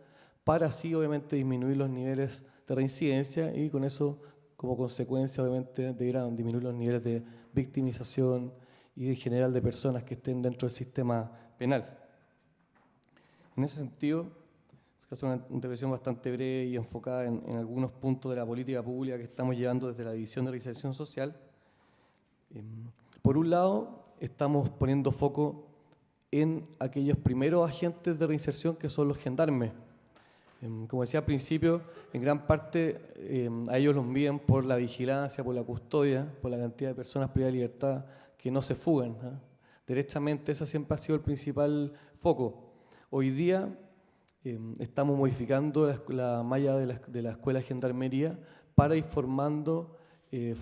para así obviamente disminuir los niveles de reincidencia y con eso, como consecuencia, obviamente, deberán disminuir los niveles de victimización y en general de personas que estén dentro del sistema penal. En ese sentido, es una intervención bastante breve y enfocada en algunos puntos de la política pública que estamos llevando desde la División de Reinserción Social. Por un lado, estamos poniendo foco en aquellos primeros agentes de reinserción que son los gendarmes. Como decía al principio, en gran parte a ellos los miden por la vigilancia, por la custodia, por la cantidad de personas privadas de libertad que no se fugan, ¿eh? Derechamente, ese siempre ha sido el principal foco. Hoy día estamos modificando la malla de la Escuela de Gendarmería para ir formando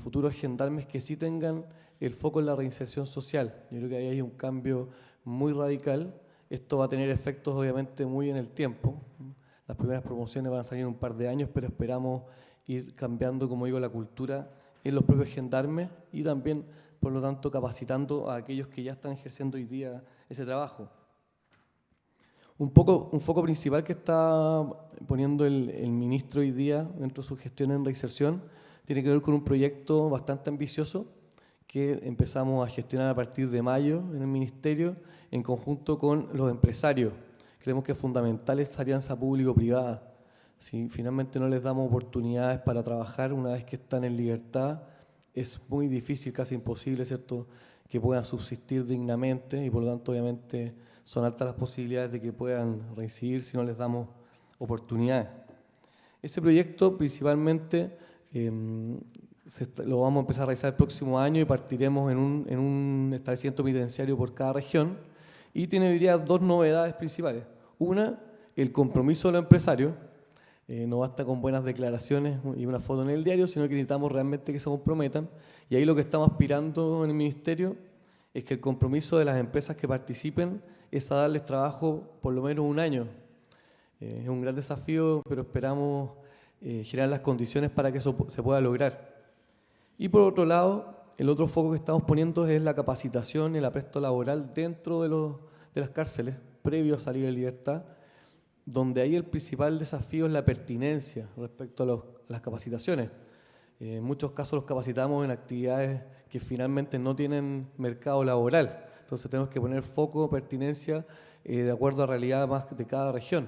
futuros gendarmes que sí tengan el foco en la reinserción social. Yo creo que ahí hay un cambio muy radical. Esto va a tener efectos obviamente muy en el tiempo. Las primeras promociones van a salir en un par de años, pero esperamos ir cambiando, como digo, la cultura en los propios gendarmes y también, por lo tanto, capacitando a aquellos que ya están ejerciendo hoy día ese trabajo. Un foco principal que está poniendo el ministro hoy día dentro de su gestión en reinserción tiene que ver con un proyecto bastante ambicioso que empezamos a gestionar a partir de mayo en el ministerio en conjunto con los empresarios. Creemos que es fundamental esta alianza público-privada. Si finalmente no les damos oportunidades para trabajar una vez que están en libertad, es muy difícil, casi imposible, ¿cierto?, que puedan subsistir dignamente y por lo tanto obviamente son altas las posibilidades de que puedan reincidir si no les damos oportunidades. Ese proyecto principalmente lo vamos a empezar a realizar el próximo año y partiremos en un establecimiento penitenciario por cada región y tiene, diría, dos novedades principales. Una, el compromiso de los empresarios. No basta con buenas declaraciones y una foto en el diario, sino que necesitamos realmente que se comprometan. Y ahí lo que estamos aspirando en el Ministerio es que el compromiso de las empresas que participen es a darles trabajo por lo menos un año. Es un gran desafío, pero esperamos generar las condiciones para que eso se pueda lograr. Y por otro lado, el otro foco que estamos poniendo es la capacitación y el apresto laboral dentro de las cárceles, previo a salir de libertad, donde ahí el principal desafío es la pertinencia respecto a las capacitaciones. En muchos casos los capacitamos en actividades que finalmente no tienen mercado laboral, entonces tenemos que poner foco, pertinencia, de acuerdo a la realidad más de cada región.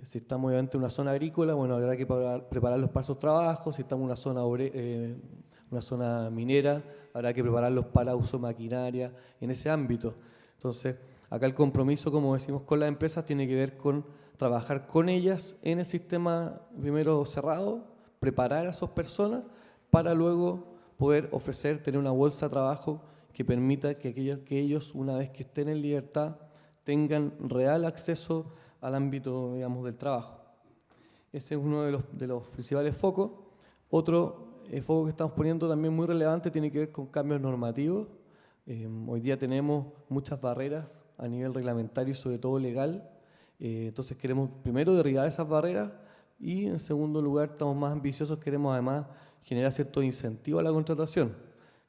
Si estamos obviamente en una zona agrícola, bueno, habrá que prepararlos para esos trabajos. Si estamos en una zona minera, habrá que prepararlos para uso de maquinaria en ese ámbito. Entonces, acá el compromiso, como decimos, con las empresas tiene que ver con trabajar con ellas en el sistema primero cerrado, preparar a esas personas para luego poder ofrecer, tener una bolsa de trabajo que permita que ellos, una vez que estén en libertad, tengan real acceso al ámbito, digamos, del trabajo. Ese es uno de los principales focos. Otro foco que estamos poniendo también muy relevante tiene que ver con cambios normativos. Hoy día tenemos muchas barreras a nivel reglamentario y sobre todo legal. Entonces queremos primero derribar esas barreras y en segundo lugar estamos más ambiciosos, queremos además generar cierto incentivo a la contratación.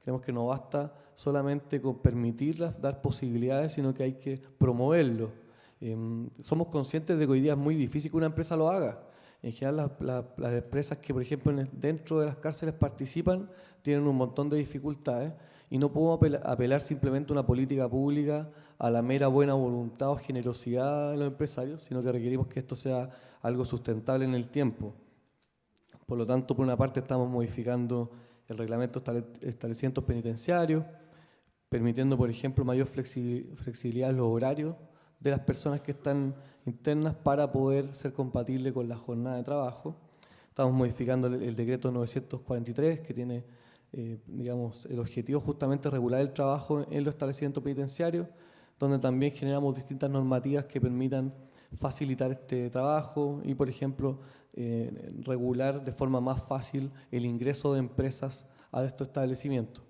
Creemos que no basta solamente con permitirlas, dar posibilidades, sino que hay que promoverlo. Somos conscientes de que hoy día es muy difícil que una empresa lo haga. En general las empresas que, por ejemplo, dentro de las cárceles participan tienen un montón de dificultades y no podemos apelar simplemente a una política pública, a la mera buena voluntad o generosidad de los empresarios, sino que requerimos que esto sea algo sustentable en el tiempo. Por lo tanto, por una parte estamos modificando el reglamento de establecimientos penitenciarios, permitiendo, por ejemplo, mayor flexibilidad en los horarios de las personas que están internas para poder ser compatible con la jornada de trabajo. Estamos modificando el decreto 943, que tiene, digamos, el objetivo justamente de regular el trabajo en los establecimientos penitenciarios, donde también generamos distintas normativas que permitan facilitar este trabajo y, por ejemplo, regular de forma más fácil el ingreso de empresas a estos establecimientos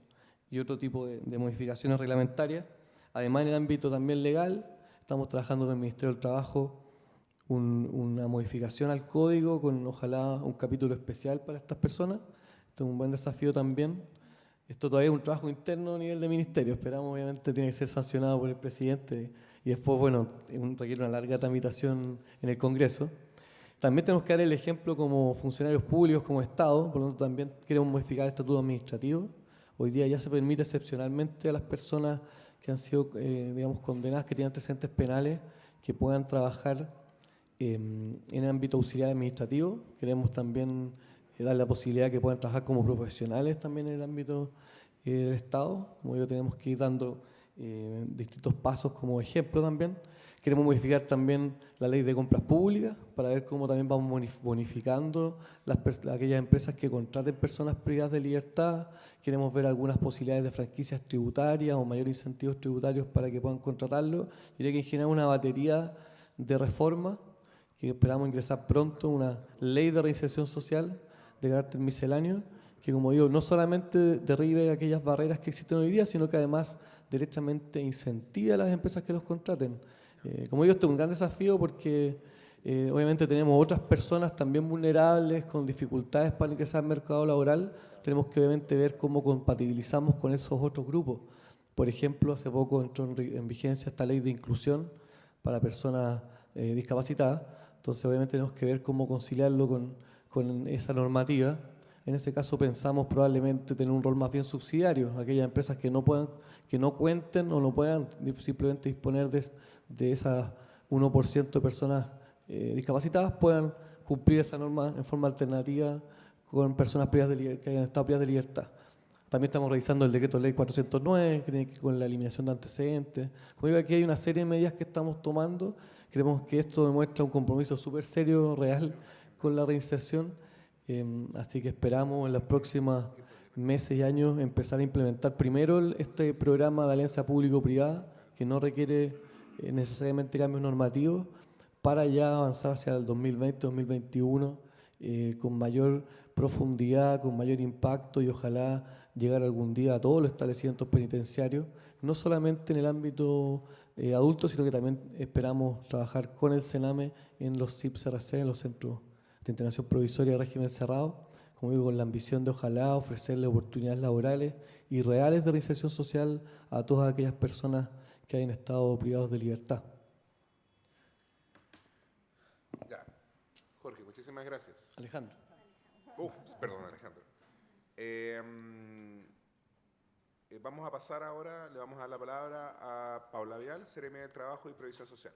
y otro tipo de modificaciones reglamentarias. Además, en el ámbito también legal, estamos trabajando con el Ministerio del Trabajo una modificación al código con ojalá un capítulo especial para estas personas. Esto es un buen desafío también. Esto todavía es un trabajo interno a nivel de ministerio. Esperamos, obviamente, tiene que ser sancionado por el presidente y después, bueno, requiere una larga tramitación en el Congreso. También tenemos que dar el ejemplo como funcionarios públicos, como Estado, por lo tanto también queremos modificar el estatuto administrativo. Hoy día ya se permite excepcionalmente a las personas que han sido, digamos, condenadas, que tienen antecedentes penales, que puedan trabajar en el ámbito auxiliar administrativo. Queremos también dar la posibilidad de que puedan trabajar como profesionales también en el ámbito del Estado. Como yo tenemos que ir dando distintos pasos como ejemplo también. Queremos modificar también la ley de compras públicas para ver cómo también vamos bonificando aquellas empresas que contraten personas privadas de libertad. Queremos ver algunas posibilidades de franquicias tributarias o mayores incentivos tributarios para que puedan contratarlo. Y hay que generar una batería de reformas que esperamos ingresar pronto, una ley de reinserción social de carácter misceláneo, que, como digo, no solamente derribe aquellas barreras que existen hoy día, sino que además derechamente incentive a las empresas que los contraten. Como digo, esto es un gran desafío porque obviamente tenemos otras personas también vulnerables, con dificultades para ingresar al mercado laboral. Tenemos que obviamente ver cómo compatibilizamos con esos otros grupos. Por ejemplo, hace poco entró en vigencia esta ley de inclusión para personas discapacitadas. Entonces, obviamente tenemos que ver cómo conciliarlo con esa normativa. En ese caso pensamos probablemente tener un rol más bien subsidiario. Aquellas empresas que no cuenten o no puedan simplemente disponer de esas 1% de personas discapacitadas puedan cumplir esa norma en forma alternativa con personas que hayan estado privadas de libertad. También estamos revisando el decreto ley 409, que tiene que ver con la eliminación de antecedentes. Como digo, aquí hay una serie de medidas que estamos tomando. Creemos que esto demuestra un compromiso súper serio, real, con la reinserción. Así que esperamos en los próximos meses y años empezar a implementar primero este programa de alianza público-privada, que no requiere necesariamente cambios normativos, para ya avanzar hacia el 2020-2021 con mayor profundidad, con mayor impacto y ojalá llegar algún día a todos los establecimientos penitenciarios, no solamente en el ámbito adulto, sino que también esperamos trabajar con el CENAME en los CIP-CRC, en los centros de internación provisoria de régimen cerrado, como digo, con la ambición de ojalá ofrecerle oportunidades laborales y reales de reinserción social a todas aquellas personas que hayan estado privados de libertad. Ya. Jorge, muchísimas gracias. Alejandro. Perdón, Alejandro. Vamos a pasar ahora, le vamos a dar la palabra a Paula Vidal, Seremi del Trabajo y Previsión Social.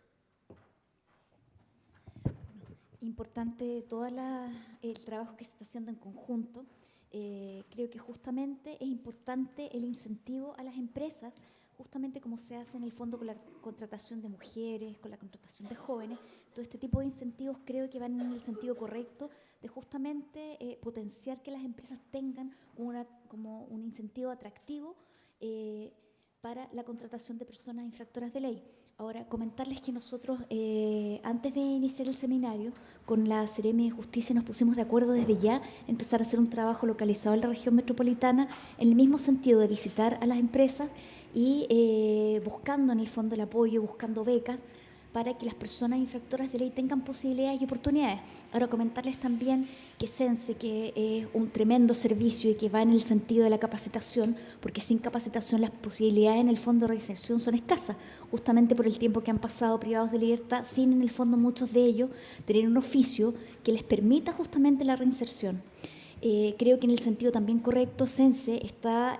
Importante todo el trabajo que se está haciendo en conjunto. Creo que justamente es importante el incentivo a las empresas, justamente como se hace en el fondo con la contratación de mujeres, con la contratación de jóvenes. Todo este tipo de incentivos creo que van en el sentido correcto de justamente potenciar que las empresas tengan como un incentivo atractivo para la contratación de personas infractoras de ley. Ahora, comentarles que nosotros, antes de iniciar el seminario, con la Seremi de Justicia nos pusimos de acuerdo desde ya empezar a hacer un trabajo localizado en la región metropolitana en el mismo sentido de visitar a las empresas y buscando en el fondo el apoyo, buscando becas para que las personas infractoras de ley tengan posibilidades y oportunidades. Ahora, comentarles también que Sense, que es un tremendo servicio y que va en el sentido de la capacitación, porque sin capacitación las posibilidades en el fondo de reinserción son escasas, justamente por el tiempo que han pasado privados de libertad, sin en el fondo muchos de ellos tener un oficio que les permita justamente la reinserción. Creo que en el sentido también correcto, Sense está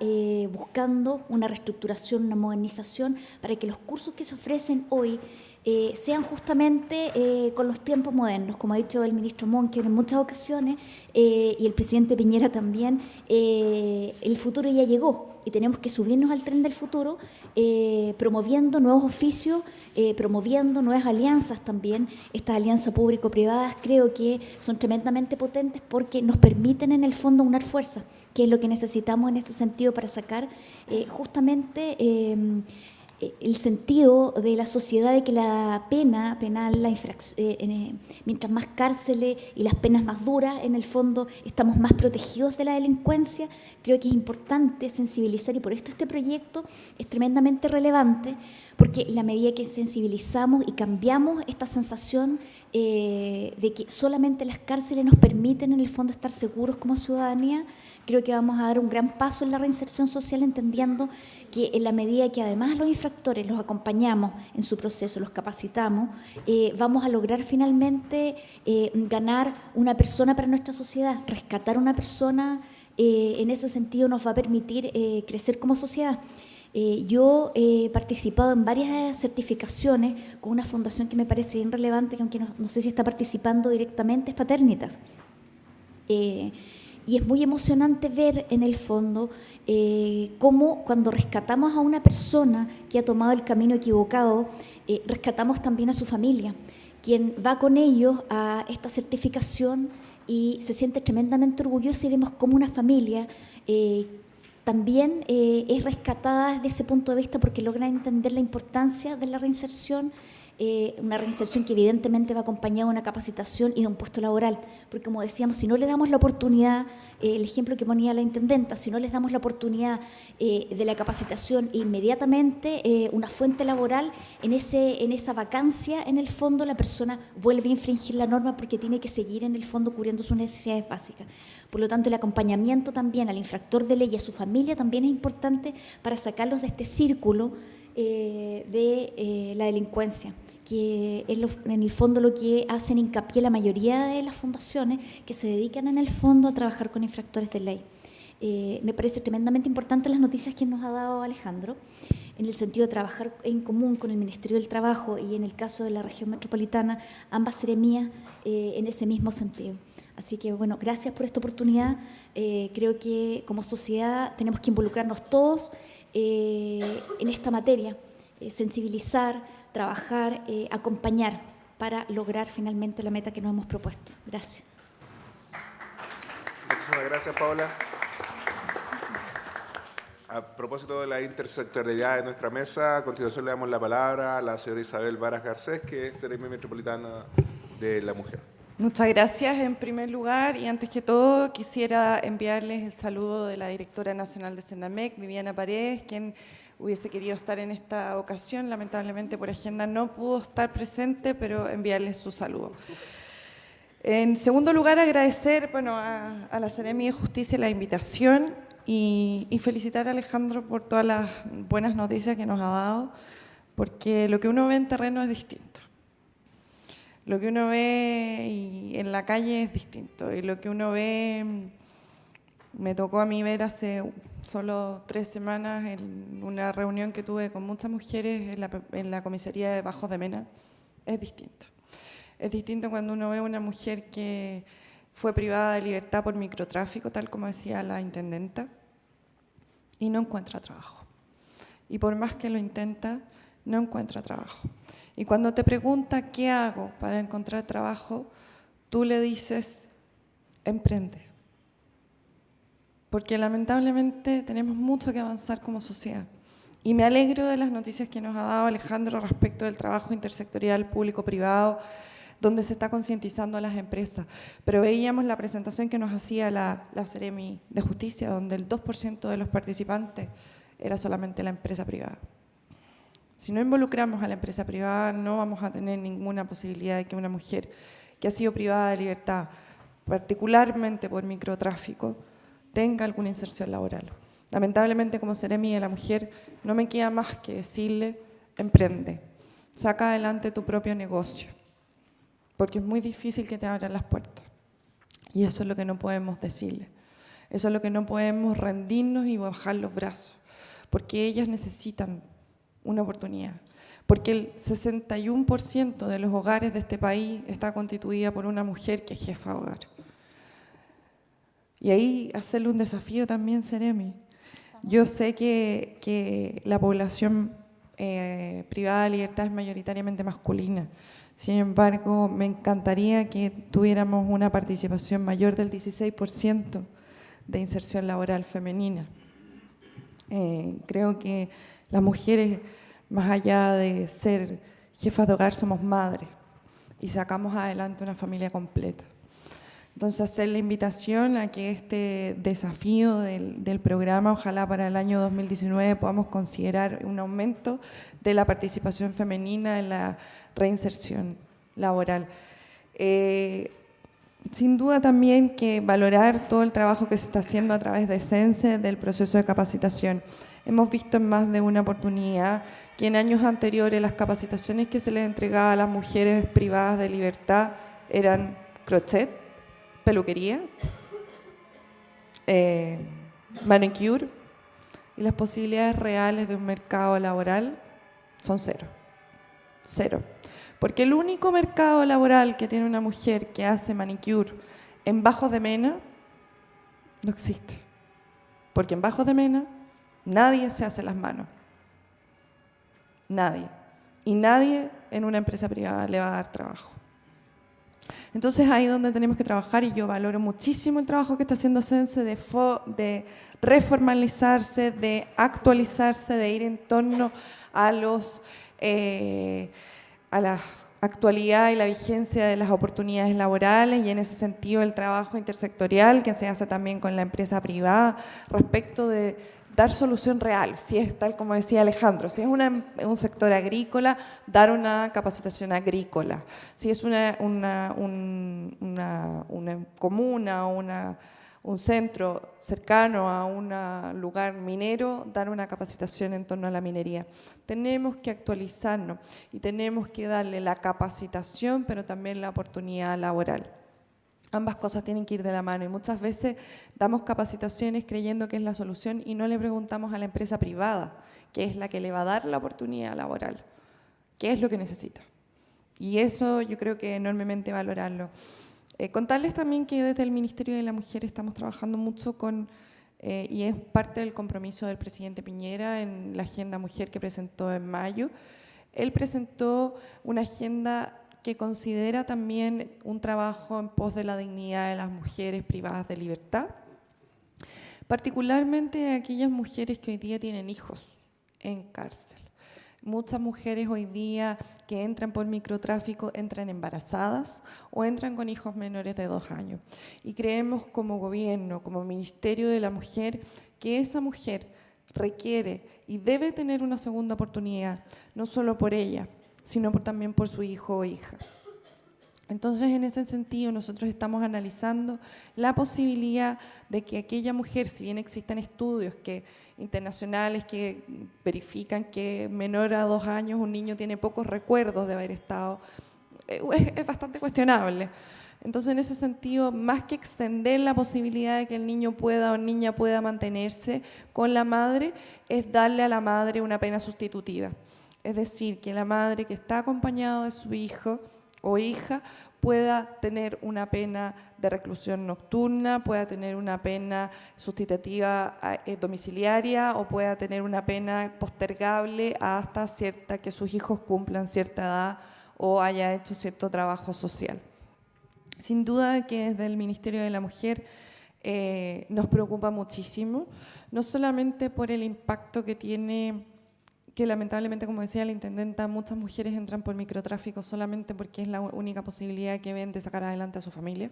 buscando una reestructuración, una modernización para que los cursos que se ofrecen hoy sean justamente con los tiempos modernos, como ha dicho el ministro Monker en muchas ocasiones y el presidente Piñera también. El futuro ya llegó y tenemos que subirnos al tren del futuro, promoviendo nuevos oficios, promoviendo nuevas alianzas también. Estas alianzas público-privadas creo que son tremendamente potentes porque nos permiten en el fondo unar fuerzas, que es lo que necesitamos en este sentido para sacar justamente el sentido de la sociedad de que la pena penal, mientras más cárceles y las penas más duras, en el fondo estamos más protegidos de la delincuencia. Creo que es importante sensibilizar y por esto este proyecto es tremendamente relevante, porque en la medida que sensibilizamos y cambiamos esta sensación de que solamente las cárceles nos permiten en el fondo estar seguros como ciudadanía, creo que vamos a dar un gran paso en la reinserción social, entendiendo que en la medida que además a los infractores los acompañamos en su proceso, los capacitamos, vamos a lograr finalmente ganar una persona para nuestra sociedad, rescatar una persona. En ese sentido nos va a permitir crecer como sociedad. Yo he participado en varias certificaciones con una fundación que me parece bien relevante, que aunque no sé si está participando directamente, es Paternitas. Y es muy emocionante ver en el fondo cómo cuando rescatamos a una persona que ha tomado el camino equivocado, rescatamos también a su familia, quien va con ellos a esta certificación y se siente tremendamente orgullosa, y vemos cómo una familia también es rescatada desde ese punto de vista porque logra entender la importancia de la reinserción, una reinserción que evidentemente va acompañada de una capacitación y de un puesto laboral, porque como decíamos, si no le damos la oportunidad, el ejemplo que ponía la intendenta, si no les damos la oportunidad de la capacitación inmediatamente, una fuente laboral, en esa vacancia, en el fondo la persona vuelve a infringir la norma porque tiene que seguir en el fondo cubriendo sus necesidades básicas. Por lo tanto, el acompañamiento también al infractor de ley y a su familia también es importante para sacarlos de este círculo de la delincuencia, que es en el fondo lo que hacen hincapié la mayoría de las fundaciones que se dedican en el fondo a trabajar con infractores de ley. Me parece tremendamente importante las noticias que nos ha dado Alejandro, en el sentido de trabajar en común con el Ministerio del Trabajo y en el caso de la región metropolitana, ambas seremías en ese mismo sentido. Así que, bueno, gracias por esta oportunidad. Creo que como sociedad tenemos que involucrarnos todos en esta materia, sensibilizar, trabajar, acompañar para lograr finalmente la meta que nos hemos propuesto. Gracias. Muchísimas gracias, Paula. A propósito de la intersectorialidad de nuestra mesa, a continuación le damos la palabra a la señora Isabel Varas Garcés, que es Seremi Metropolitana de la Mujer. Muchas gracias en primer lugar, y antes que todo quisiera enviarles el saludo de la directora nacional de Senamec, Viviana Paredes, quien hubiese querido estar en esta ocasión, lamentablemente por agenda no pudo estar presente, pero enviarles su saludo. En segundo lugar, agradecer a la Seremi de Justicia la invitación y felicitar a Alejandro por todas las buenas noticias que nos ha dado. porque lo que uno ve en terreno es distinto. Lo que uno ve en la calle es distinto, y lo que uno ve, me tocó a mí ver hace solo 3 semanas en una reunión que tuve con muchas mujeres en la comisaría de Bajos de Mena, es distinto. Es distinto cuando uno ve a una mujer que fue privada de libertad por microtráfico, tal como decía la intendenta, y no encuentra trabajo. Y por más que lo intenta, no encuentra trabajo. Y cuando te pregunta qué hago para encontrar trabajo, tú le dices, emprende. Porque lamentablemente tenemos mucho que avanzar como sociedad. Y me alegro de las noticias que nos ha dado Alejandro respecto del trabajo intersectorial público-privado, donde se está concientizando a las empresas. Pero veíamos la presentación que nos hacía la Seremi de Justicia, donde el 2% de los participantes era solamente la empresa privada. Si no involucramos a la empresa privada, no vamos a tener ninguna posibilidad de que una mujer que ha sido privada de libertad, particularmente por microtráfico, tenga alguna inserción laboral. Lamentablemente, como Seremi de la Mujer, no me queda más que decirle, emprende, saca adelante tu propio negocio, porque es muy difícil que te abran las puertas. Y eso es lo que no podemos decirle. Eso es lo que no podemos rendirnos y bajar los brazos, porque ellas necesitan una oportunidad, porque el 61% de los hogares de este país está constituida por una mujer que es jefa de hogar. Y ahí hacerle un desafío también, Seremi. Yo sé que la población privada de libertad es mayoritariamente masculina. Sin embargo, me encantaría que tuviéramos una participación mayor del 16% de inserción laboral femenina. Creo que las mujeres, más allá de ser jefas de hogar, somos madres y sacamos adelante una familia completa. Entonces, hacer la invitación a que este desafío del programa, ojalá para el año 2019 podamos considerar un aumento de la participación femenina en la reinserción laboral. Sin duda también que valorar todo el trabajo que se está haciendo a través de SENSE, del proceso de capacitación. Hemos visto en más de una oportunidad que en años anteriores las capacitaciones que se les entregaba a las mujeres privadas de libertad eran crochet, peluquería, manicure, y las posibilidades reales de un mercado laboral son cero. Cero. Porque el único mercado laboral que tiene una mujer que hace manicure en Bajos de Mena no existe. Porque en Bajos de Mena nadie se hace las manos. Nadie. Y nadie en una empresa privada le va a dar trabajo. Entonces ahí es donde tenemos que trabajar, y yo valoro muchísimo el trabajo que está haciendo SENSE de reformalizarse, de actualizarse, de ir en torno a la actualidad y la vigencia de las oportunidades laborales, y en ese sentido el trabajo intersectorial que se hace también con la empresa privada respecto de dar solución real, si es tal como decía Alejandro, si es un sector agrícola, dar una capacitación agrícola, si es una comuna o un centro cercano a un lugar minero, dar una capacitación en torno a la minería. Tenemos que actualizarnos y tenemos que darle la capacitación, pero también la oportunidad laboral. Ambas cosas tienen que ir de la mano, y muchas veces damos capacitaciones creyendo que es la solución y no le preguntamos a la empresa privada, que es la que le va a dar la oportunidad laboral, qué es lo que necesita. Y eso yo creo que enormemente valorarlo. Contarles también que desde el Ministerio de la Mujer estamos trabajando mucho y es parte del compromiso del presidente Piñera en la Agenda Mujer que presentó en mayo. Él presentó una agenda que considera también un trabajo en pos de la dignidad de las mujeres privadas de libertad, particularmente de aquellas mujeres que hoy día tienen hijos en cárcel. Muchas mujeres hoy día que entran por microtráfico entran embarazadas o entran con hijos menores de 2 años. Y creemos como gobierno, como Ministerio de la Mujer, que esa mujer requiere y debe tener una segunda oportunidad, no solo por ella, sino también por su hijo o hija. Entonces, en ese sentido, nosotros estamos analizando la posibilidad de que aquella mujer, si bien existen estudios internacionales que verifican que menor a 2 años un niño tiene pocos recuerdos de haber estado, es bastante cuestionable. Entonces, en ese sentido, más que extender la posibilidad de que el niño pueda o niña pueda mantenerse con la madre, es darle a la madre una pena sustitutiva. Es decir, que la madre que está acompañada de su hijo o hija pueda tener una pena de reclusión nocturna, pueda tener una pena sustitutiva domiciliaria o pueda tener una pena postergable hasta que sus hijos cumplan cierta edad o haya hecho cierto trabajo social. Sin duda que desde el Ministerio de la Mujer nos preocupa muchísimo, no solamente por el impacto que tiene, que lamentablemente, como decía la intendenta, muchas mujeres entran por microtráfico solamente porque es la única posibilidad que ven de sacar adelante a su familia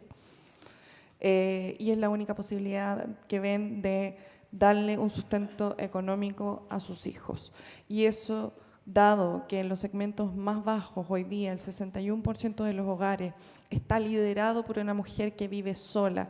y es la única posibilidad que ven de darle un sustento económico a sus hijos. Y eso, dado que en los segmentos más bajos hoy día el 61% de los hogares está liderado por una mujer que vive sola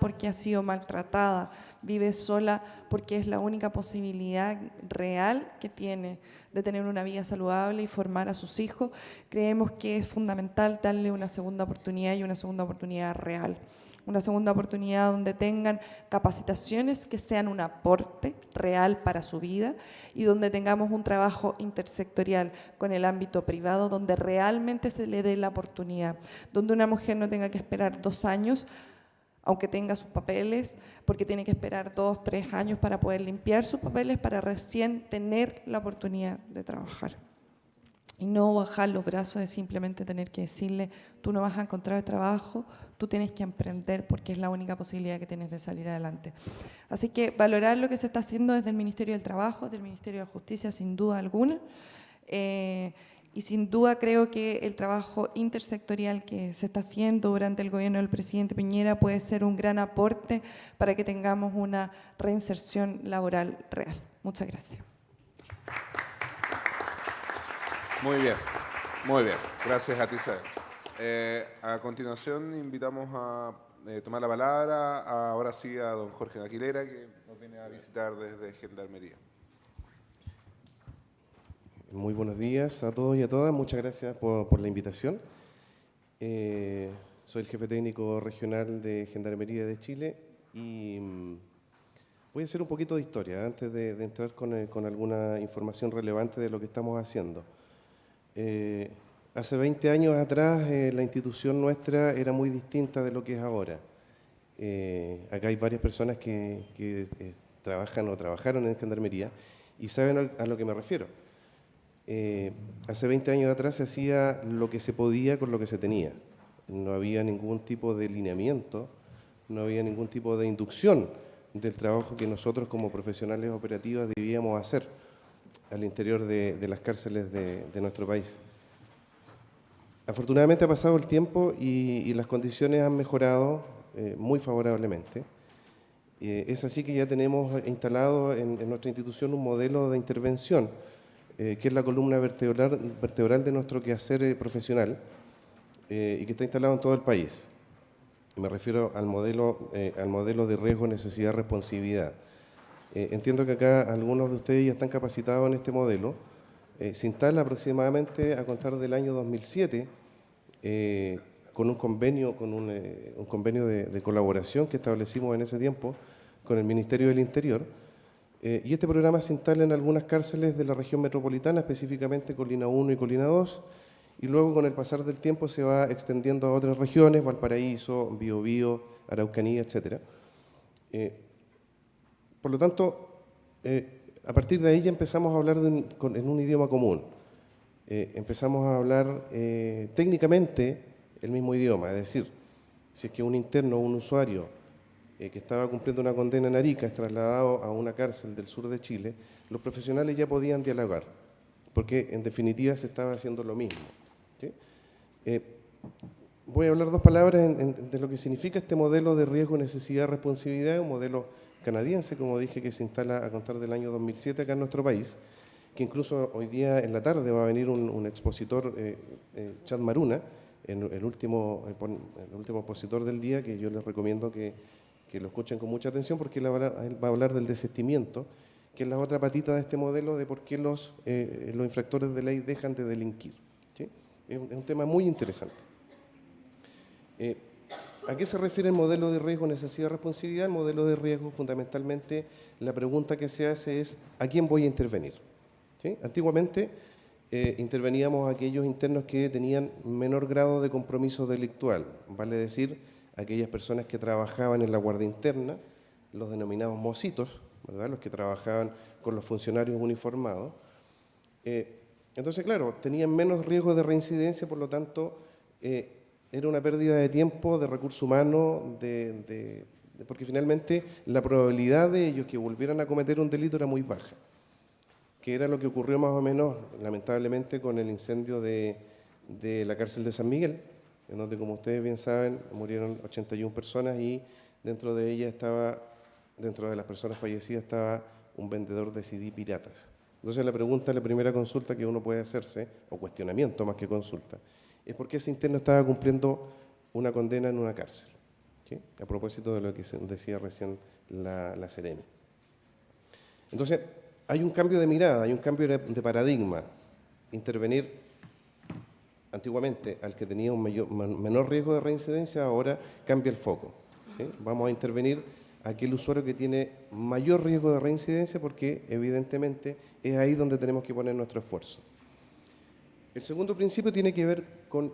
porque ha sido maltratada, vive sola porque es la única posibilidad real que tiene de tener una vida saludable y formar a sus hijos, creemos que es fundamental darle una segunda oportunidad y una segunda oportunidad real. Una segunda oportunidad donde tengan capacitaciones que sean un aporte real para su vida y donde tengamos un trabajo intersectorial con el ámbito privado, donde realmente se le dé la oportunidad, donde una mujer no tenga que esperar 2 años, aunque tenga sus papeles, porque tiene que esperar 2, 3 años para poder limpiar sus papeles, para recién tener la oportunidad de trabajar. Y no bajar los brazos de simplemente tener que decirle, tú no vas a encontrar trabajo, tú tienes que emprender porque es la única posibilidad que tienes de salir adelante. Así que valorar lo que se está haciendo desde el Ministerio del Trabajo, desde el Ministerio de Justicia, sin duda alguna. Y sin duda creo que el trabajo intersectorial que se está haciendo durante el gobierno del presidente Piñera puede ser un gran aporte para que tengamos una reinserción laboral real. Muchas gracias. Muy bien, muy bien. Gracias a ti, Isabel. A continuación invitamos a tomar la palabra ahora sí a don Jorge Aguilera, que nos viene a visitar desde Gendarmería. Muy buenos días a todos y a todas. Muchas gracias por la invitación. Soy el jefe técnico regional de Gendarmería de Chile y voy a hacer un poquito de historia antes de entrar con alguna información relevante de lo que estamos haciendo. Hace 20 años atrás la institución nuestra era muy distinta de lo que es ahora. Acá hay varias personas que trabajan o trabajaron en Gendarmería y saben a lo que me refiero. Hace 20 años atrás se hacía lo que se podía con lo que se tenía. No había ningún tipo de lineamiento, no había ningún tipo de inducción del trabajo que nosotros como profesionales operativos debíamos hacer al interior de las cárceles de nuestro país. Afortunadamente ha pasado el tiempo y las condiciones han mejorado muy favorablemente. Es así que ya tenemos instalado en nuestra institución un modelo de intervención, que es la columna vertebral de nuestro quehacer profesional y que está instalado en todo el país. Me refiero al modelo de riesgo, necesidad, responsividad. Entiendo que acá algunos de ustedes ya están capacitados en este modelo. Se instala aproximadamente a contar del año 2007 con un convenio, un convenio de colaboración que establecimos en ese tiempo con el Ministerio del Interior. Y este programa se instala en algunas cárceles de la región metropolitana, específicamente Colina 1 y Colina 2, y luego con el pasar del tiempo se va extendiendo a otras regiones, Valparaíso, Biobío, Araucanía, etc. Por lo tanto, a partir de ahí ya empezamos a hablar en un idioma común. Empezamos a hablar técnicamente el mismo idioma, es decir, si es que un interno o un usuario que estaba cumpliendo una condena en Arica es trasladado a una cárcel del sur de Chile, los profesionales ya podían dialogar, porque en definitiva se estaba haciendo lo mismo. ¿Sí? Voy a hablar 2 palabras de lo que significa este modelo de riesgo, necesidad, responsabilidad, un modelo canadiense, como dije, que se instala a contar del año 2007 acá en nuestro país, que incluso hoy día en la tarde va a venir un expositor, Chad Maruna, en el último expositor del día, que yo les recomiendo que lo escuchen con mucha atención, porque él va a hablar del desistimiento, que es la otra patita de este modelo de por qué los infractores de ley dejan de delinquir. ¿Sí? Es un tema muy interesante. ¿A qué se refiere el modelo de riesgo, necesidad, responsabilidad? El modelo de riesgo, fundamentalmente, la pregunta que se hace es ¿a quién voy a intervenir? ¿Sí? Antiguamente interveníamos a aquellos internos que tenían menor grado de compromiso delictual, vale decir, aquellas personas que trabajaban en la guardia interna, los denominados mocitos, ¿verdad? Los que trabajaban con los funcionarios uniformados. Entonces, claro, tenían menos riesgo de reincidencia, por lo tanto, era una pérdida de tiempo, de recursos humanos, porque finalmente la probabilidad de ellos que volvieran a cometer un delito era muy baja, que era lo que ocurrió más o menos, lamentablemente, con el incendio de la cárcel de San Miguel, en donde, como ustedes bien saben, murieron 81 personas y dentro de ellas dentro de las personas fallecidas estaba un vendedor de CD piratas. Entonces la primera consulta que uno puede hacerse, o cuestionamiento más que consulta, es por qué ese interno estaba cumpliendo una condena en una cárcel. ¿Sí? A propósito de lo que decía recién la Seremi. Entonces, hay un cambio de mirada, hay un cambio de paradigma. Intervenir antiguamente al que tenía un menor riesgo de reincidencia, ahora cambia el foco. ¿Sí? Vamos a intervenir a aquel usuario que tiene mayor riesgo de reincidencia porque evidentemente es ahí donde tenemos que poner nuestro esfuerzo. El segundo principio tiene que ver con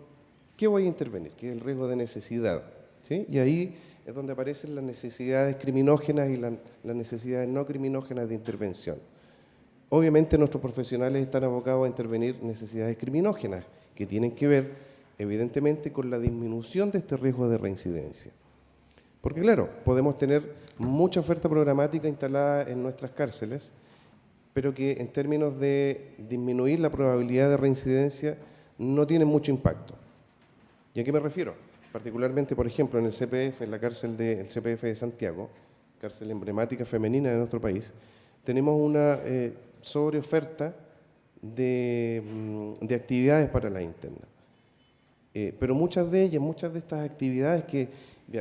qué voy a intervenir, que es el riesgo de necesidad. ¿Sí? Y ahí es donde aparecen las necesidades criminógenas y las necesidades no criminógenas de intervención. Obviamente nuestros profesionales están abocados a intervenir necesidades criminógenas, que tienen que ver, evidentemente, con la disminución de este riesgo de reincidencia. Porque, claro, podemos tener mucha oferta programática instalada en nuestras cárceles, pero que en términos de disminuir la probabilidad de reincidencia no tienen mucho impacto. ¿Y a qué me refiero? Particularmente, por ejemplo, en el CPF, en la cárcel del CPF de Santiago, cárcel emblemática femenina de nuestro país, tenemos una sobreoferta de actividades para la interna. Pero muchas de estas actividades que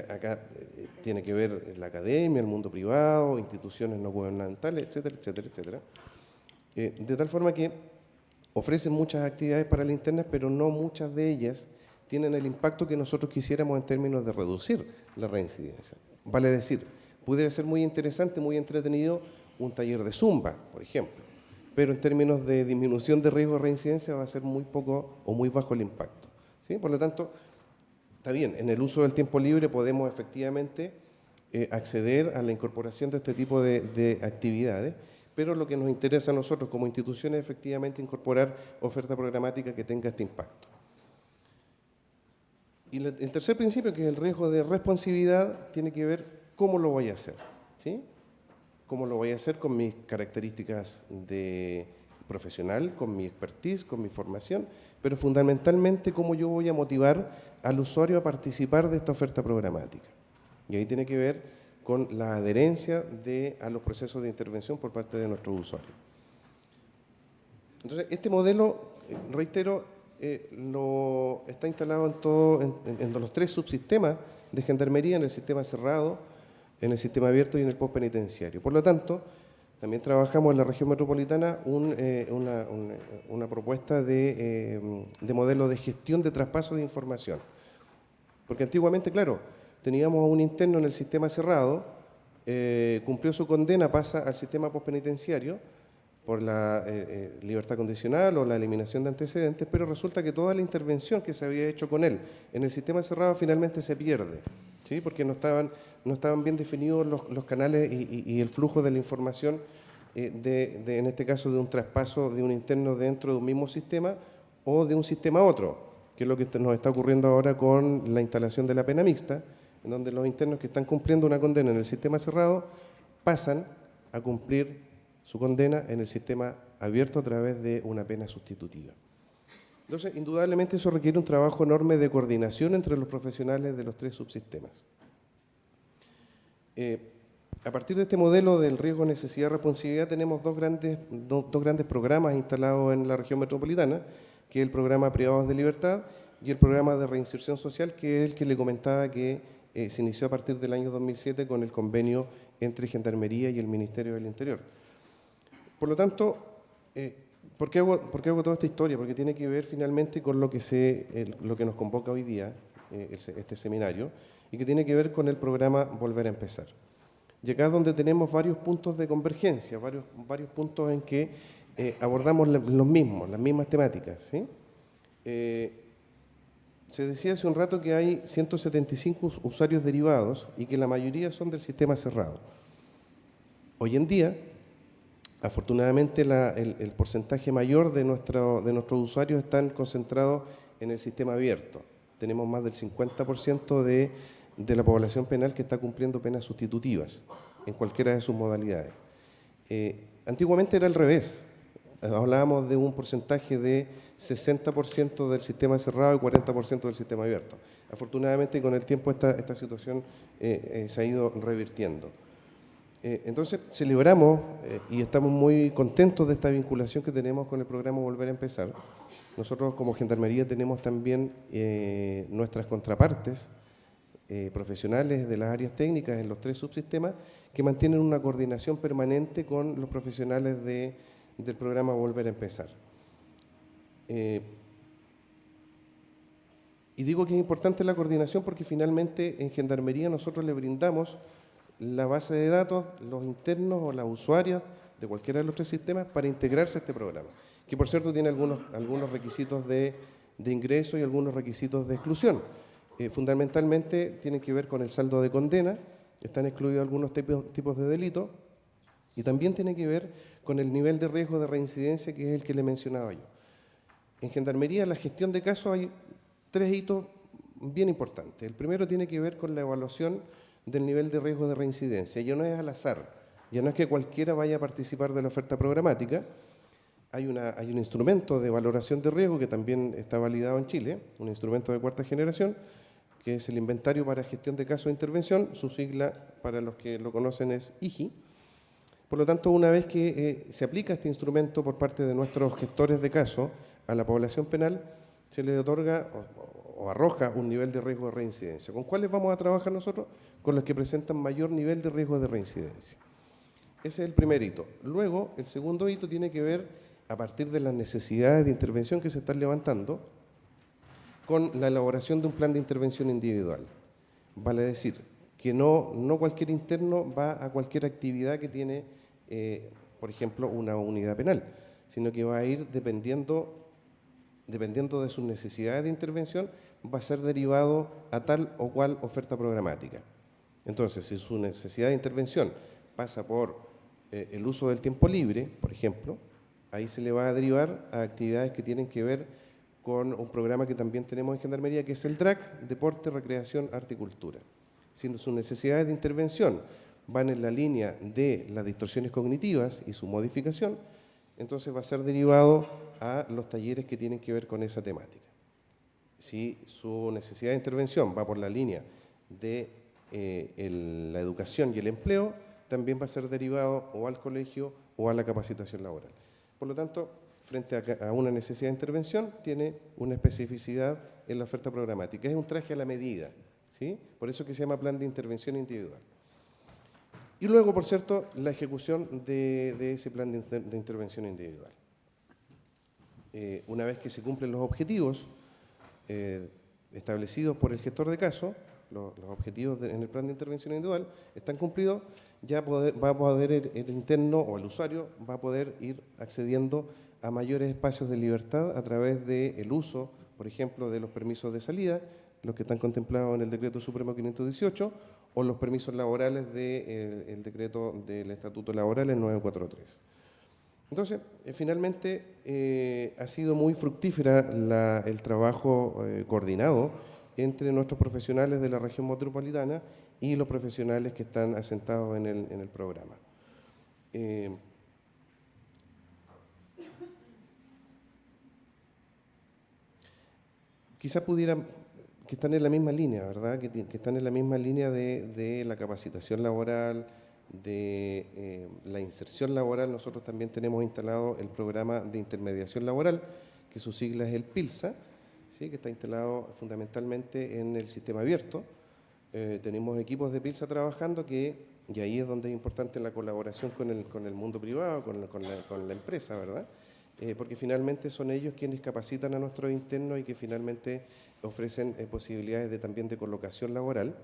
acá tiene que ver la academia, el mundo privado, instituciones no gubernamentales, etcétera, etcétera, etcétera, de tal forma que ofrecen muchas actividades para la interna, pero no muchas de ellas tienen el impacto que nosotros quisiéramos en términos de reducir la reincidencia. Vale decir, pudiera ser muy interesante, muy entretenido un taller de Zumba, por ejemplo, pero en términos de disminución de riesgo de reincidencia va a ser muy poco o muy bajo el impacto. ¿Sí? Por lo tanto, está bien, en el uso del tiempo libre podemos efectivamente acceder a la incorporación de este tipo de actividades, pero lo que nos interesa a nosotros como instituciones es efectivamente incorporar oferta programática que tenga este impacto. Y el tercer principio, que es el riesgo de responsabilidad, tiene que ver cómo lo voy a hacer. ¿Sí? Cómo lo voy a hacer con mis características de profesional, con mi expertise, con mi formación, pero fundamentalmente cómo yo voy a motivar al usuario a participar de esta oferta programática. Y ahí tiene que ver con la adherencia a los procesos de intervención por parte de nuestros usuarios. Entonces, este modelo, reitero, está instalado en los tres subsistemas de gendarmería, en el sistema cerrado, en el sistema abierto y en el postpenitenciario. Por lo tanto, también trabajamos en la región metropolitana una propuesta de modelo de gestión de traspaso de información. Porque antiguamente, claro, teníamos a un interno en el sistema cerrado, cumplió su condena, pasa al sistema postpenitenciario por la libertad condicional o la eliminación de antecedentes, pero resulta que toda la intervención que se había hecho con él en el sistema cerrado finalmente se pierde, ¿sí? Porque no estaban bien definidos los canales y el flujo de la información, en este caso de un traspaso de un interno dentro de un mismo sistema o de un sistema a otro, que es lo que nos está ocurriendo ahora con la instalación de la pena mixta, en donde los internos que están cumpliendo una condena en el sistema cerrado pasan a cumplir su condena en el sistema abierto a través de una pena sustitutiva. Entonces, indudablemente eso requiere un trabajo enorme de coordinación entre los profesionales de los tres subsistemas. A partir de este modelo del riesgo, necesidad, responsabilidad, tenemos dos grandes programas instalados en la región metropolitana, que es el programa Privados de Libertad y el programa de reinserción social, que es el que le comentaba que se inició a partir del año 2007 con el convenio entre Gendarmería y el Ministerio del Interior. Por lo tanto, ¿por qué hago toda esta historia? Porque tiene que ver finalmente con lo que nos convoca hoy día, este seminario, y que tiene que ver con el programa Volver a Empezar. Y acá es donde tenemos varios puntos de convergencia, varios puntos en que abordamos las mismas temáticas, ¿sí? Se decía hace un rato que hay 175 usuarios derivados y que la mayoría son del sistema cerrado. Hoy en día, afortunadamente, el porcentaje mayor de nuestros usuarios están concentrados en el sistema abierto. Tenemos más del 50% de la población penal que está cumpliendo penas sustitutivas en cualquiera de sus modalidades. Antiguamente era al revés. Hablábamos de un porcentaje de 60% del sistema cerrado y 40% del sistema abierto. Afortunadamente, con el tiempo esta situación se ha ido revirtiendo. Entonces, celebramos y estamos muy contentos de esta vinculación que tenemos con el programa Volver a Empezar. Nosotros, como Gendarmería, tenemos también nuestras contrapartes profesionales de las áreas técnicas en los 3 subsistemas que mantienen una coordinación permanente con los profesionales del programa Volver a Empezar. Y digo que es importante la coordinación porque finalmente en Gendarmería nosotros le brindamos la base de datos, los internos o las usuarias de cualquiera de los 3 sistemas para integrarse a este programa, que por cierto tiene algunos requisitos de ingreso y algunos requisitos de exclusión. Fundamentalmente tienen que ver con el saldo de condena, están excluidos algunos tipos de delitos, y también tiene que ver con el nivel de riesgo de reincidencia, que es el que le mencionaba yo. En Gendarmería, la gestión de casos, hay 3 hitos bien importantes. El primero tiene que ver con la evaluación del nivel de riesgo de reincidencia. Ya no es al azar, ya no es que cualquiera vaya a participar de la oferta programática. Hay un instrumento de valoración de riesgo que también está validado en Chile, un instrumento de 4ª generación, que es el Inventario para Gestión de Casos de Intervención. Su sigla, para los que lo conocen, es IGI. Por lo tanto, una vez que se aplica este instrumento por parte de nuestros gestores de casos a la población penal, se le otorga o arroja un nivel de riesgo de reincidencia. ¿Con cuáles vamos a trabajar nosotros? Con los que presentan mayor nivel de riesgo de reincidencia. Ese es el primer hito. Luego, el segundo hito tiene que ver, a partir de las necesidades de intervención que se están levantando, con la elaboración de un plan de intervención individual. Vale decir, que no cualquier interno va a cualquier actividad que tiene, por ejemplo, una unidad penal, sino que va a ir dependiendo de sus necesidades de intervención, va a ser derivado a tal o cual oferta programática. Entonces, si su necesidad de intervención pasa por el uso del tiempo libre, por ejemplo, ahí se le va a derivar a actividades que tienen que ver con un programa que también tenemos en Gendarmería, que es el DRAC, Deporte, Recreación, Arte y Cultura. Si sus necesidades de intervención van en la línea de las distorsiones cognitivas y su modificación, entonces va a ser derivado a los talleres que tienen que ver con esa temática. Si su necesidad de intervención va por la línea de la educación y el empleo, también va a ser derivado o al colegio o a la capacitación laboral. Por lo tanto, frente a una necesidad de intervención, tiene una especificidad en la oferta programática. Es un traje a la medida, ¿sí? Por eso que se llama plan de intervención individual. Y luego, por cierto, la ejecución de ese plan de intervención individual. Una vez que se cumplen los objetivos establecidos por el gestor de caso, los objetivos en el plan de intervención individual están cumplidos, ya va a poder el interno o el usuario va a poder ir accediendo a mayores espacios de libertad a través del uso, por ejemplo, de los permisos de salida, los que están contemplados en el Decreto Supremo 518, o los permisos laborales del decreto del Estatuto Laboral, el 943. Entonces, finalmente, ha sido muy fructífera el trabajo coordinado entre nuestros profesionales de la región metropolitana y los profesionales que están asentados en el programa. Quizás pudieran, que están en la misma línea, ¿verdad? Que están en la misma línea de la capacitación laboral, de la inserción laboral. Nosotros también tenemos instalado el programa de intermediación laboral, que su sigla es el PILSA, ¿sí? ¿sí? Que está instalado fundamentalmente en el sistema abierto. Tenemos equipos de PILSA trabajando y ahí es donde es importante la colaboración con el mundo privado, con la empresa, ¿verdad? Porque finalmente son ellos quienes capacitan a nuestros internos y que finalmente ofrecen posibilidades también de colocación laboral.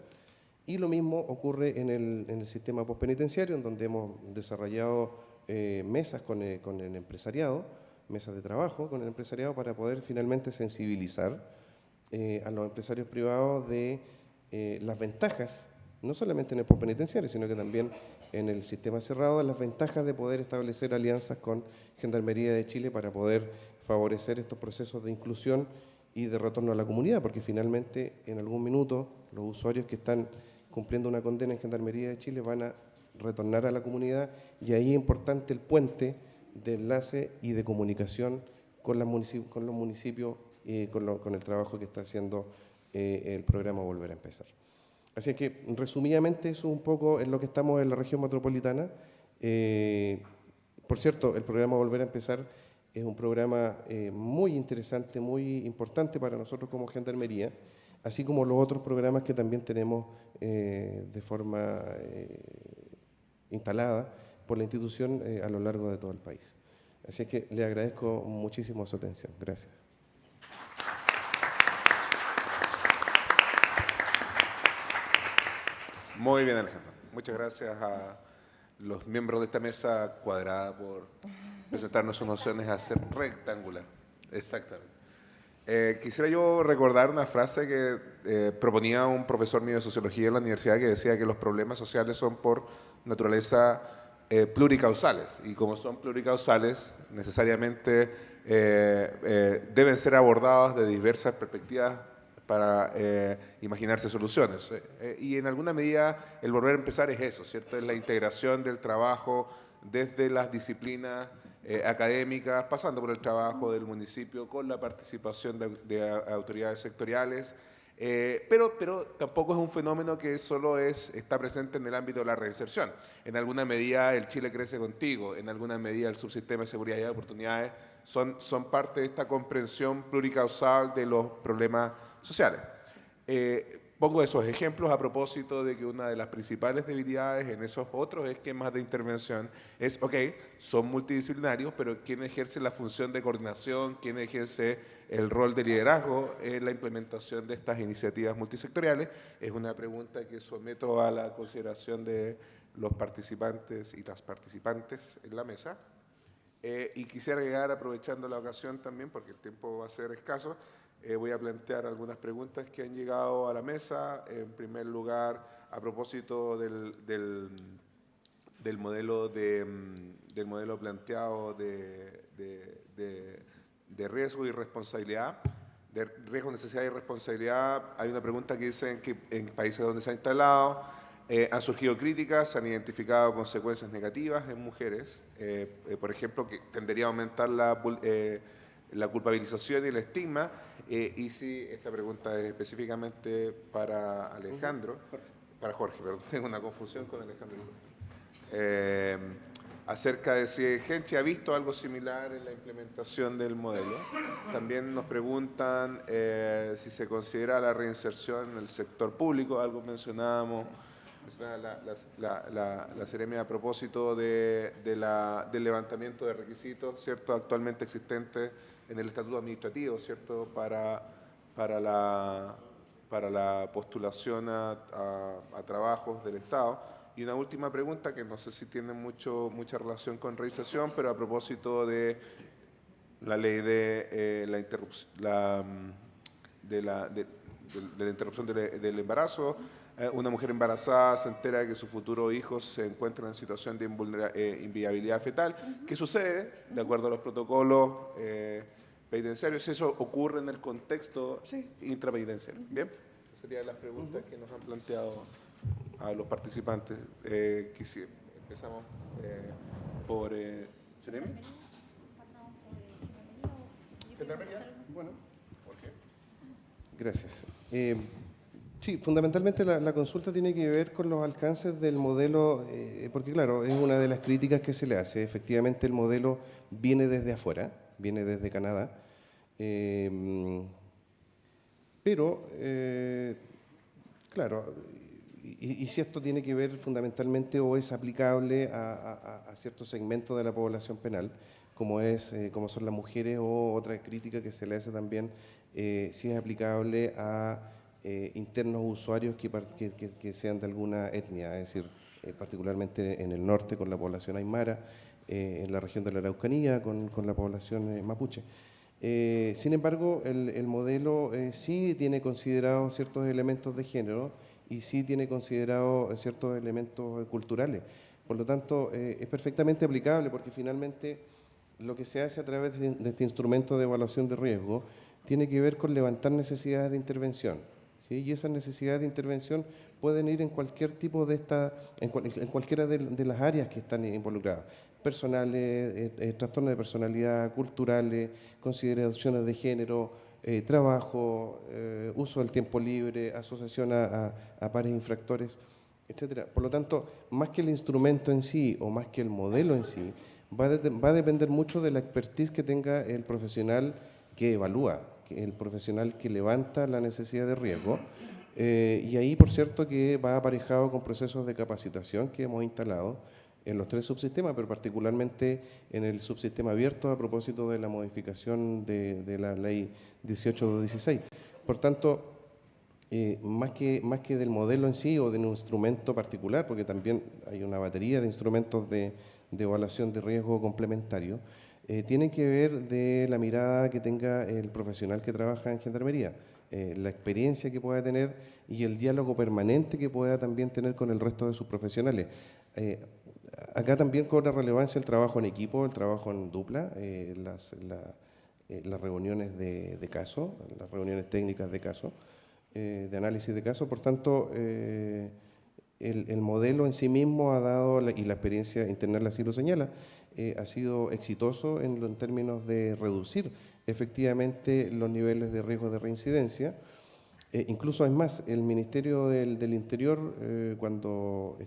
Y lo mismo ocurre en el sistema postpenitenciario, en donde hemos desarrollado mesas con el empresariado, mesas de trabajo con el empresariado para poder finalmente sensibilizar a los empresarios privados de las ventajas, no solamente en el postpenitenciario, sino que también en el sistema cerrado, las ventajas de poder establecer alianzas con Gendarmería de Chile para poder favorecer estos procesos de inclusión y de retorno a la comunidad, porque finalmente en algún minuto los usuarios que están cumpliendo una condena en Gendarmería de Chile van a retornar a la comunidad y ahí es importante el puente de enlace y de comunicación con los municipios y con el trabajo que está haciendo el programa Volver a Empezar. Así que, resumidamente, eso un poco en lo que estamos en la región metropolitana. Por cierto, el programa Volver a Empezar es un programa muy interesante, muy importante para nosotros como Gendarmería, así como los otros programas que también tenemos de forma instalada por la institución a lo largo de todo el país. Así que le agradezco muchísimo su atención. Gracias. Muy bien, Alejandro. Muchas gracias a los miembros de esta mesa cuadrada por presentarnos sus nociones a ser rectangular. Exactamente. Quisiera yo recordar una frase que proponía un profesor mío de sociología en la universidad que decía que los problemas sociales son por naturaleza pluricausales, y como son pluricausales, necesariamente deben ser abordados de diversas perspectivas para imaginarse soluciones. Y en alguna medida el volver a empezar es eso, ¿cierto? Es la integración del trabajo desde las disciplinas académicas, pasando por el trabajo del municipio, con la participación de autoridades sectoriales, pero tampoco es un fenómeno que solo está presente en el ámbito de la reinserción. En alguna medida el Chile crece contigo, en alguna medida el subsistema de seguridad y de oportunidades son parte de esta comprensión pluricausal de los problemas sociales. Pongo esos ejemplos a propósito de que una de las principales debilidades en esos otros esquemas de intervención es, son multidisciplinarios, pero ¿quién ejerce la función de coordinación? ¿Quién ejerce el rol de liderazgo en la implementación de estas iniciativas multisectoriales? Es una pregunta que someto a la consideración de los participantes y las participantes en la mesa. Y quisiera llegar, aprovechando la ocasión también, porque el tiempo va a ser escaso, voy a plantear algunas preguntas que han llegado a la mesa. En primer lugar, a propósito del modelo planteado de riesgo y responsabilidad, de riesgo, necesidad y responsabilidad, hay una pregunta que dice que en países donde se ha instalado han surgido críticas, se han identificado consecuencias negativas en mujeres, por ejemplo, que tendería a aumentar la culpabilización y el estigma. Y si esta pregunta es específicamente para Alejandro, para Jorge, perdón, tengo una confusión con Alejandro. Acerca de si Genchi ha visto algo similar en la implementación del modelo. También nos preguntan si se considera la reinserción en el sector público, algo mencionábamos la Seremia a propósito del levantamiento de requisitos, ¿cierto?, actualmente existentes en el estatuto administrativo, ¿cierto?, para la postulación a trabajos del Estado. Y una última pregunta que no sé si tiene mucha relación con reinserción, pero a propósito de la ley de la interrupción del embarazo. Una mujer embarazada se entera de que su futuro hijo se encuentra en situación de inviabilidad fetal. ¿Qué sucede? De acuerdo a los protocolos penitenciarios, eso ocurre en el contexto intrapenitenciario. Bien, esas serían las preguntas que nos han planteado a los participantes. Empezamos por Seremi. Bueno, gracias. Sí, fundamentalmente la consulta tiene que ver con los alcances del modelo, porque claro, es una de las críticas que se le hace. Efectivamente el modelo viene desde afuera, viene desde Canadá. Pero, claro, y si esto tiene que ver fundamentalmente o es aplicable a ciertos segmentos de la población penal, como son las mujeres, o otra crítica que se le hace también, si es aplicable a internos usuarios que sean de alguna etnia, es decir, particularmente en el norte con la población aymara, en la región de la Araucanía con la población mapuche. Sin embargo, el modelo sí tiene considerado ciertos elementos de género y sí tiene considerado ciertos elementos culturales. Por lo tanto, es perfectamente aplicable, porque finalmente lo que se hace a través de este instrumento de evaluación de riesgo tiene que ver con levantar necesidades de intervención, ¿sí? Y esas necesidades de intervención pueden ir en cualquier tipo de en cualquiera de las áreas que están involucradas: personales, trastornos de personalidad, culturales, consideraciones de género, trabajo, uso del tiempo libre, asociación a pares infractores, etcétera. Por lo tanto, más que el instrumento en sí o más que el modelo en sí, va a depender mucho de la expertise que tenga el profesional que evalúa, el profesional que levanta la necesidad de riesgo. Y ahí, por cierto, que va aparejado con procesos de capacitación que hemos instalado en los 3 subsistemas, pero particularmente en el subsistema abierto a propósito de la modificación de la ley 18/16. Por tanto, más que del modelo en sí o de un instrumento particular, porque también hay una batería de instrumentos de evaluación de riesgo complementario, tienen que ver de la mirada que tenga el profesional que trabaja en Gendarmería, la experiencia que pueda tener y el diálogo permanente que pueda también tener con el resto de sus profesionales. Acá también cobra relevancia el trabajo en equipo, el trabajo en dupla, las reuniones de caso, las reuniones técnicas de caso, de análisis de caso. Por tanto, el modelo en sí mismo ha dado, y la experiencia internal así lo señala, ha sido exitoso en términos de reducir efectivamente los niveles de riesgo de reincidencia. Incluso es más, el Ministerio del Interior, cuando,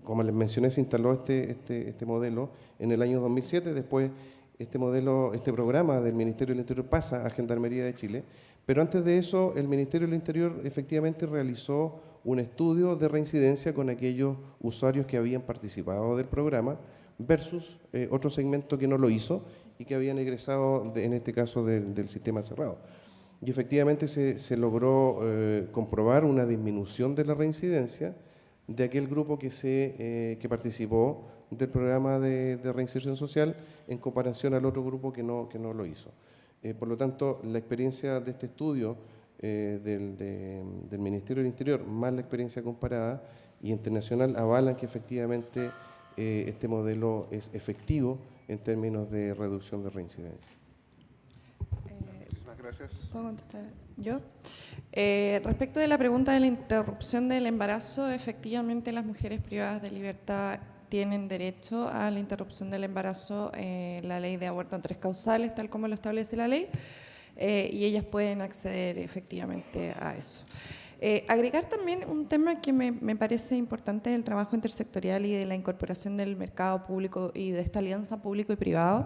como les mencioné, se instaló este modelo en el año 2007, después este programa del Ministerio del Interior pasa a Gendarmería de Chile, pero antes de eso el Ministerio del Interior efectivamente realizó un estudio de reincidencia con aquellos usuarios que habían participado del programa versus otro segmento que no lo hizo y que habían egresado, en este caso, del sistema cerrado. Y efectivamente se logró comprobar una disminución de la reincidencia de aquel grupo que participó del programa de reinserción social en comparación al otro grupo que no lo hizo. Por lo tanto, la experiencia de este estudio del Ministerio del Interior, más la experiencia comparada y internacional, avalan que efectivamente este modelo es efectivo en términos de reducción de reincidencia. Muchísimas gracias. ¿Puedo contestar yo? Respecto de la pregunta de la interrupción del embarazo, efectivamente las mujeres privadas de libertad tienen derecho a la interrupción del embarazo, la ley de aborto en 3 causales, tal como lo establece la ley, y ellas pueden acceder efectivamente a eso. Agregar también un tema que me parece importante del trabajo intersectorial y de la incorporación del mercado público y de esta alianza público y privado,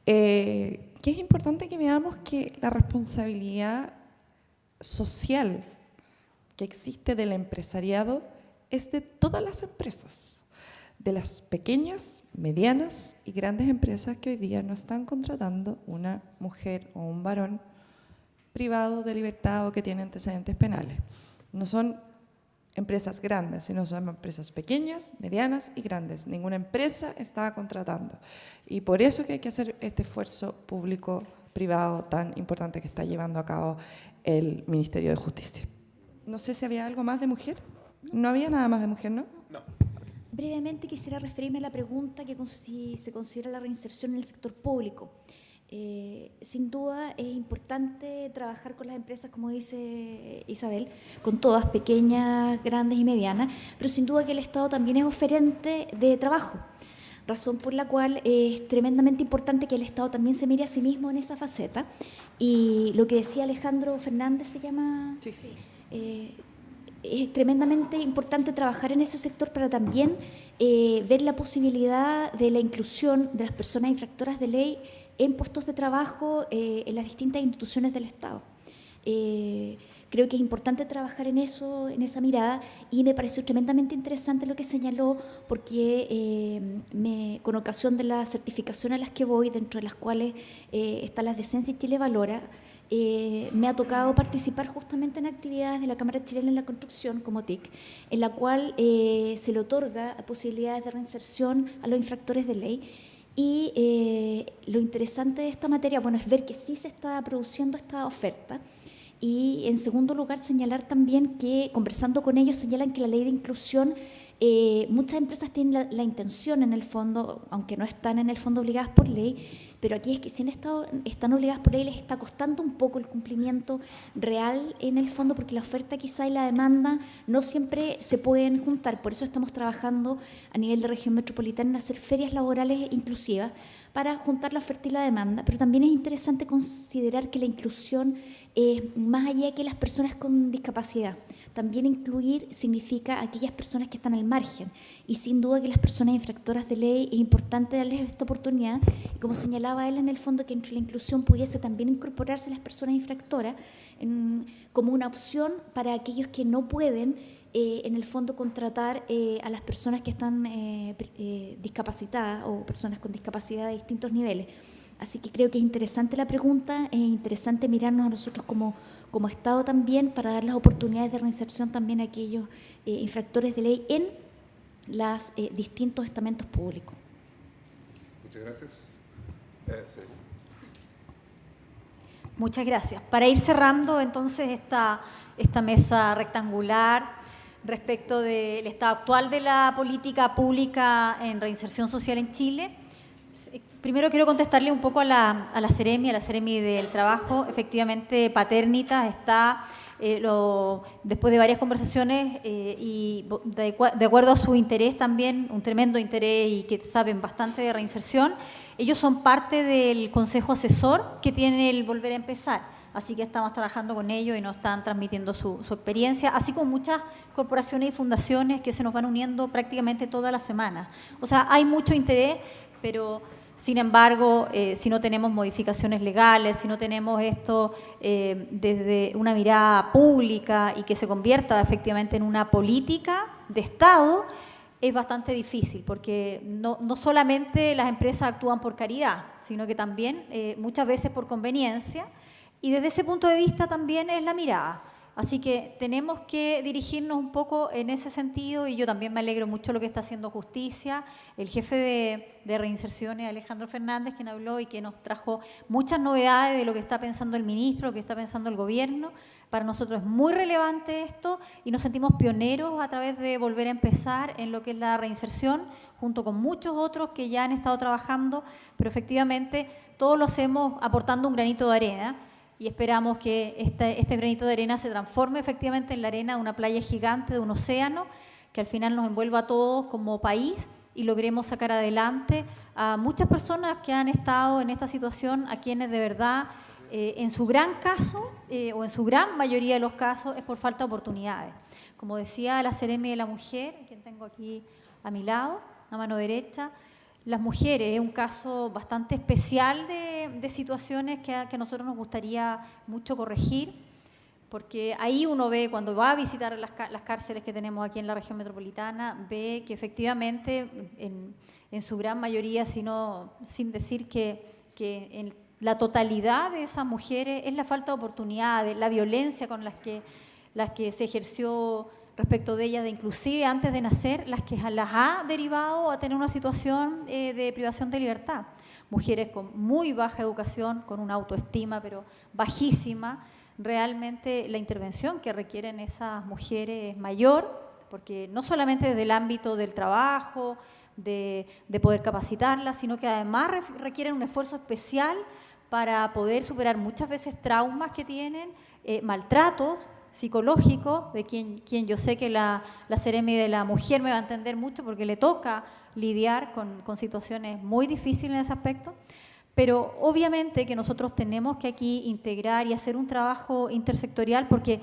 que es importante que veamos que la responsabilidad social que existe del empresariado es de todas las empresas, de las pequeñas, medianas y grandes empresas que hoy día no están contratando una mujer o un varón privado de libertad o que tiene antecedentes penales. No son empresas grandes, sino son empresas pequeñas, medianas y grandes. Ninguna empresa está contratando. Y por eso que hay que hacer este esfuerzo público-privado tan importante que está llevando a cabo el Ministerio de Justicia. No sé si había algo más de mujer. No había nada más de mujer, ¿no? No. Brevemente quisiera referirme a la pregunta que si se considera la reinserción en el sector público. Sin duda es importante trabajar con las empresas, como dice Isabel, con todas, pequeñas, grandes y medianas, pero sin duda que el Estado también es oferente de trabajo, razón por la cual es tremendamente importante que el Estado también se mire a sí mismo en esa faceta. Y lo que decía Alejandro Fernández se llama... Sí. Es tremendamente importante trabajar en ese sector para también ver la posibilidad de la inclusión de las personas infractoras de ley en puestos de trabajo en las distintas instituciones del Estado. Creo que es importante trabajar en eso, en esa mirada, y me pareció tremendamente interesante lo que señaló, porque con ocasión de la certificación a las que voy, dentro de las cuales está las de Sensi Chile Valora, me ha tocado participar justamente en actividades de la Cámara Chilena en la Construcción, como TIC, en la cual se le otorga posibilidades de reinserción a los infractores de ley. Y lo interesante de esta materia, bueno, es ver que sí se está produciendo esta oferta. Y en segundo lugar, señalar también que, conversando con ellos, señalan que la ley de inclusión, muchas empresas tienen la intención en el fondo, aunque no están en el fondo obligadas por ley, pero aquí es que si están obligadas por ley, les está costando un poco el cumplimiento real en el fondo, porque la oferta quizá y la demanda no siempre se pueden juntar. Por eso estamos trabajando a nivel de región metropolitana en hacer ferias laborales inclusivas para juntar la oferta y la demanda, pero también es interesante considerar que la inclusión es más allá que las personas con discapacidad. También incluir significa aquellas personas que están al margen, y sin duda que las personas infractoras de ley es importante darles esta oportunidad, y como señalaba él en el fondo, que entre la inclusión pudiese también incorporarse las personas infractoras como una opción para aquellos que no pueden en el fondo contratar a las personas que están discapacitadas o personas con discapacidad de distintos niveles. Así que creo que es interesante la pregunta, es interesante mirarnos a nosotros como Estado también, para dar las oportunidades de reinserción también a aquellos infractores de ley en los distintos estamentos públicos. Muchas gracias. Sí. Muchas gracias. Para ir cerrando entonces esta mesa rectangular respecto del estado actual de la política pública en reinserción social en Chile, primero quiero contestarle un poco a la Seremi del Trabajo. Efectivamente, Paternitas está, después de varias conversaciones y de acuerdo a su interés también, un tremendo interés, y que saben bastante de reinserción, ellos son parte del consejo asesor que tiene el Volver a Empezar. Así que estamos trabajando con ellos y nos están transmitiendo su experiencia, así como muchas corporaciones y fundaciones que se nos van uniendo prácticamente todas las semanas. O sea, hay mucho interés, pero sin embargo, si no tenemos modificaciones legales, si no tenemos esto desde una mirada pública y que se convierta efectivamente en una política de Estado, es bastante difícil, porque no solamente las empresas actúan por caridad, sino que también muchas veces por conveniencia, y desde ese punto de vista también es la mirada. Así que tenemos que dirigirnos un poco en ese sentido, y yo también me alegro mucho de lo que está haciendo Justicia. El jefe de reinserción es Alejandro Fernández, quien habló y que nos trajo muchas novedades de lo que está pensando el ministro, lo que está pensando el gobierno. Para nosotros es muy relevante esto y nos sentimos pioneros a través de Volver a Empezar en lo que es la reinserción, junto con muchos otros que ya han estado trabajando, pero efectivamente todos lo hacemos aportando un granito de arena. Y esperamos que este granito de arena se transforme efectivamente en la arena de una playa gigante, de un océano, que al final nos envuelva a todos como país y logremos sacar adelante a muchas personas que han estado en esta situación, a quienes de verdad, en su gran caso, o en su gran mayoría de los casos, es por falta de oportunidades. Como decía la Seremi de la Mujer, quien tengo aquí a mi lado, a mano derecha, las mujeres es un caso bastante especial de situaciones que a nosotros nos gustaría mucho corregir, porque ahí uno ve, cuando va a visitar las cárceles que tenemos aquí en la región metropolitana, ve que efectivamente en su gran mayoría, sin decir que en la totalidad de esas mujeres es la falta de oportunidades, la violencia con las que se ejerció respecto de ellas, de inclusive antes de nacer, las que las ha derivado a tener una situación de privación de libertad. Mujeres con muy baja educación, con una autoestima pero bajísima. Realmente la intervención que requieren esas mujeres es mayor, porque no solamente desde el ámbito del trabajo, de poder capacitarlas, sino que además requieren un esfuerzo especial para poder superar muchas veces traumas que tienen, maltratos psicológicos, de quien yo sé que la Seremi de la Mujer me va a entender mucho, porque le toca lidiar con situaciones muy difíciles en ese aspecto. Pero obviamente que nosotros tenemos que aquí integrar y hacer un trabajo intersectorial, porque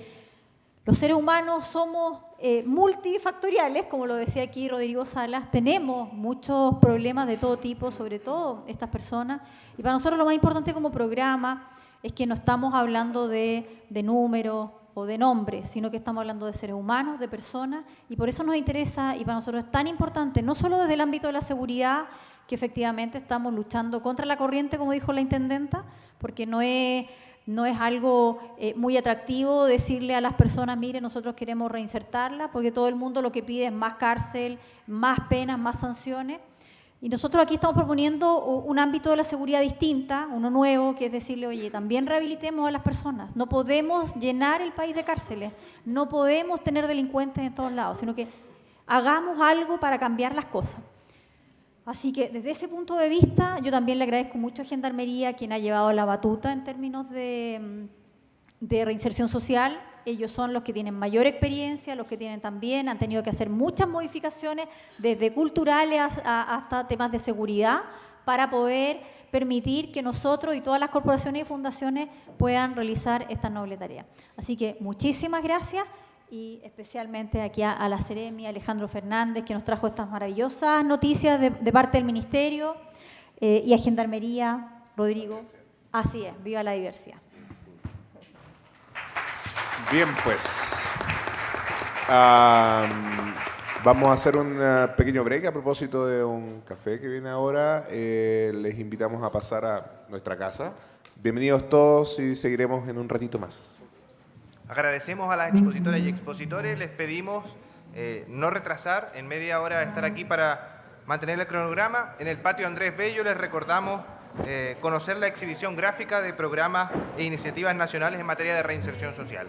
los seres humanos somos multifactoriales, como lo decía aquí Rodrigo Salas, tenemos muchos problemas de todo tipo, sobre todo estas personas, y para nosotros lo más importante como programa es que no estamos hablando de números o de nombres, sino que estamos hablando de seres humanos, de personas, y por eso nos interesa, y para nosotros es tan importante, no solo desde el ámbito de la seguridad, que efectivamente estamos luchando contra la corriente, como dijo la intendenta, porque no es algo muy atractivo decirle a las personas, mire, nosotros queremos reinsertarla, porque todo el mundo lo que pide es más cárcel, más penas, más sanciones. Y nosotros aquí estamos proponiendo un ámbito de la seguridad distinta, uno nuevo, que es decirle, oye, también rehabilitemos a las personas. No podemos llenar el país de cárceles, no podemos tener delincuentes en todos lados, sino que hagamos algo para cambiar las cosas. Así que desde ese punto de vista, yo también le agradezco mucho a Gendarmería, quien ha llevado la batuta en términos de reinserción social. Ellos son los que tienen mayor experiencia, los que tienen también, han tenido que hacer muchas modificaciones, desde culturales hasta temas de seguridad, para poder permitir que nosotros y todas las corporaciones y fundaciones puedan realizar esta noble tarea. Así que muchísimas gracias, y especialmente aquí a la Seremi, Alejandro Fernández, que nos trajo estas maravillosas noticias de parte del Ministerio, y a Gendarmería, Rodrigo. Así es, viva la diversidad. Bien, pues. Vamos a hacer un pequeño break a propósito de un café que viene ahora. Les invitamos a pasar a nuestra casa. Bienvenidos todos y seguiremos en un ratito más. Agradecemos a las expositoras y expositores. Les pedimos no retrasar, en media hora estar aquí para mantener el cronograma. En el patio Andrés Bello les recordamos conocer la exhibición gráfica de programas e iniciativas nacionales en materia de reinserción social.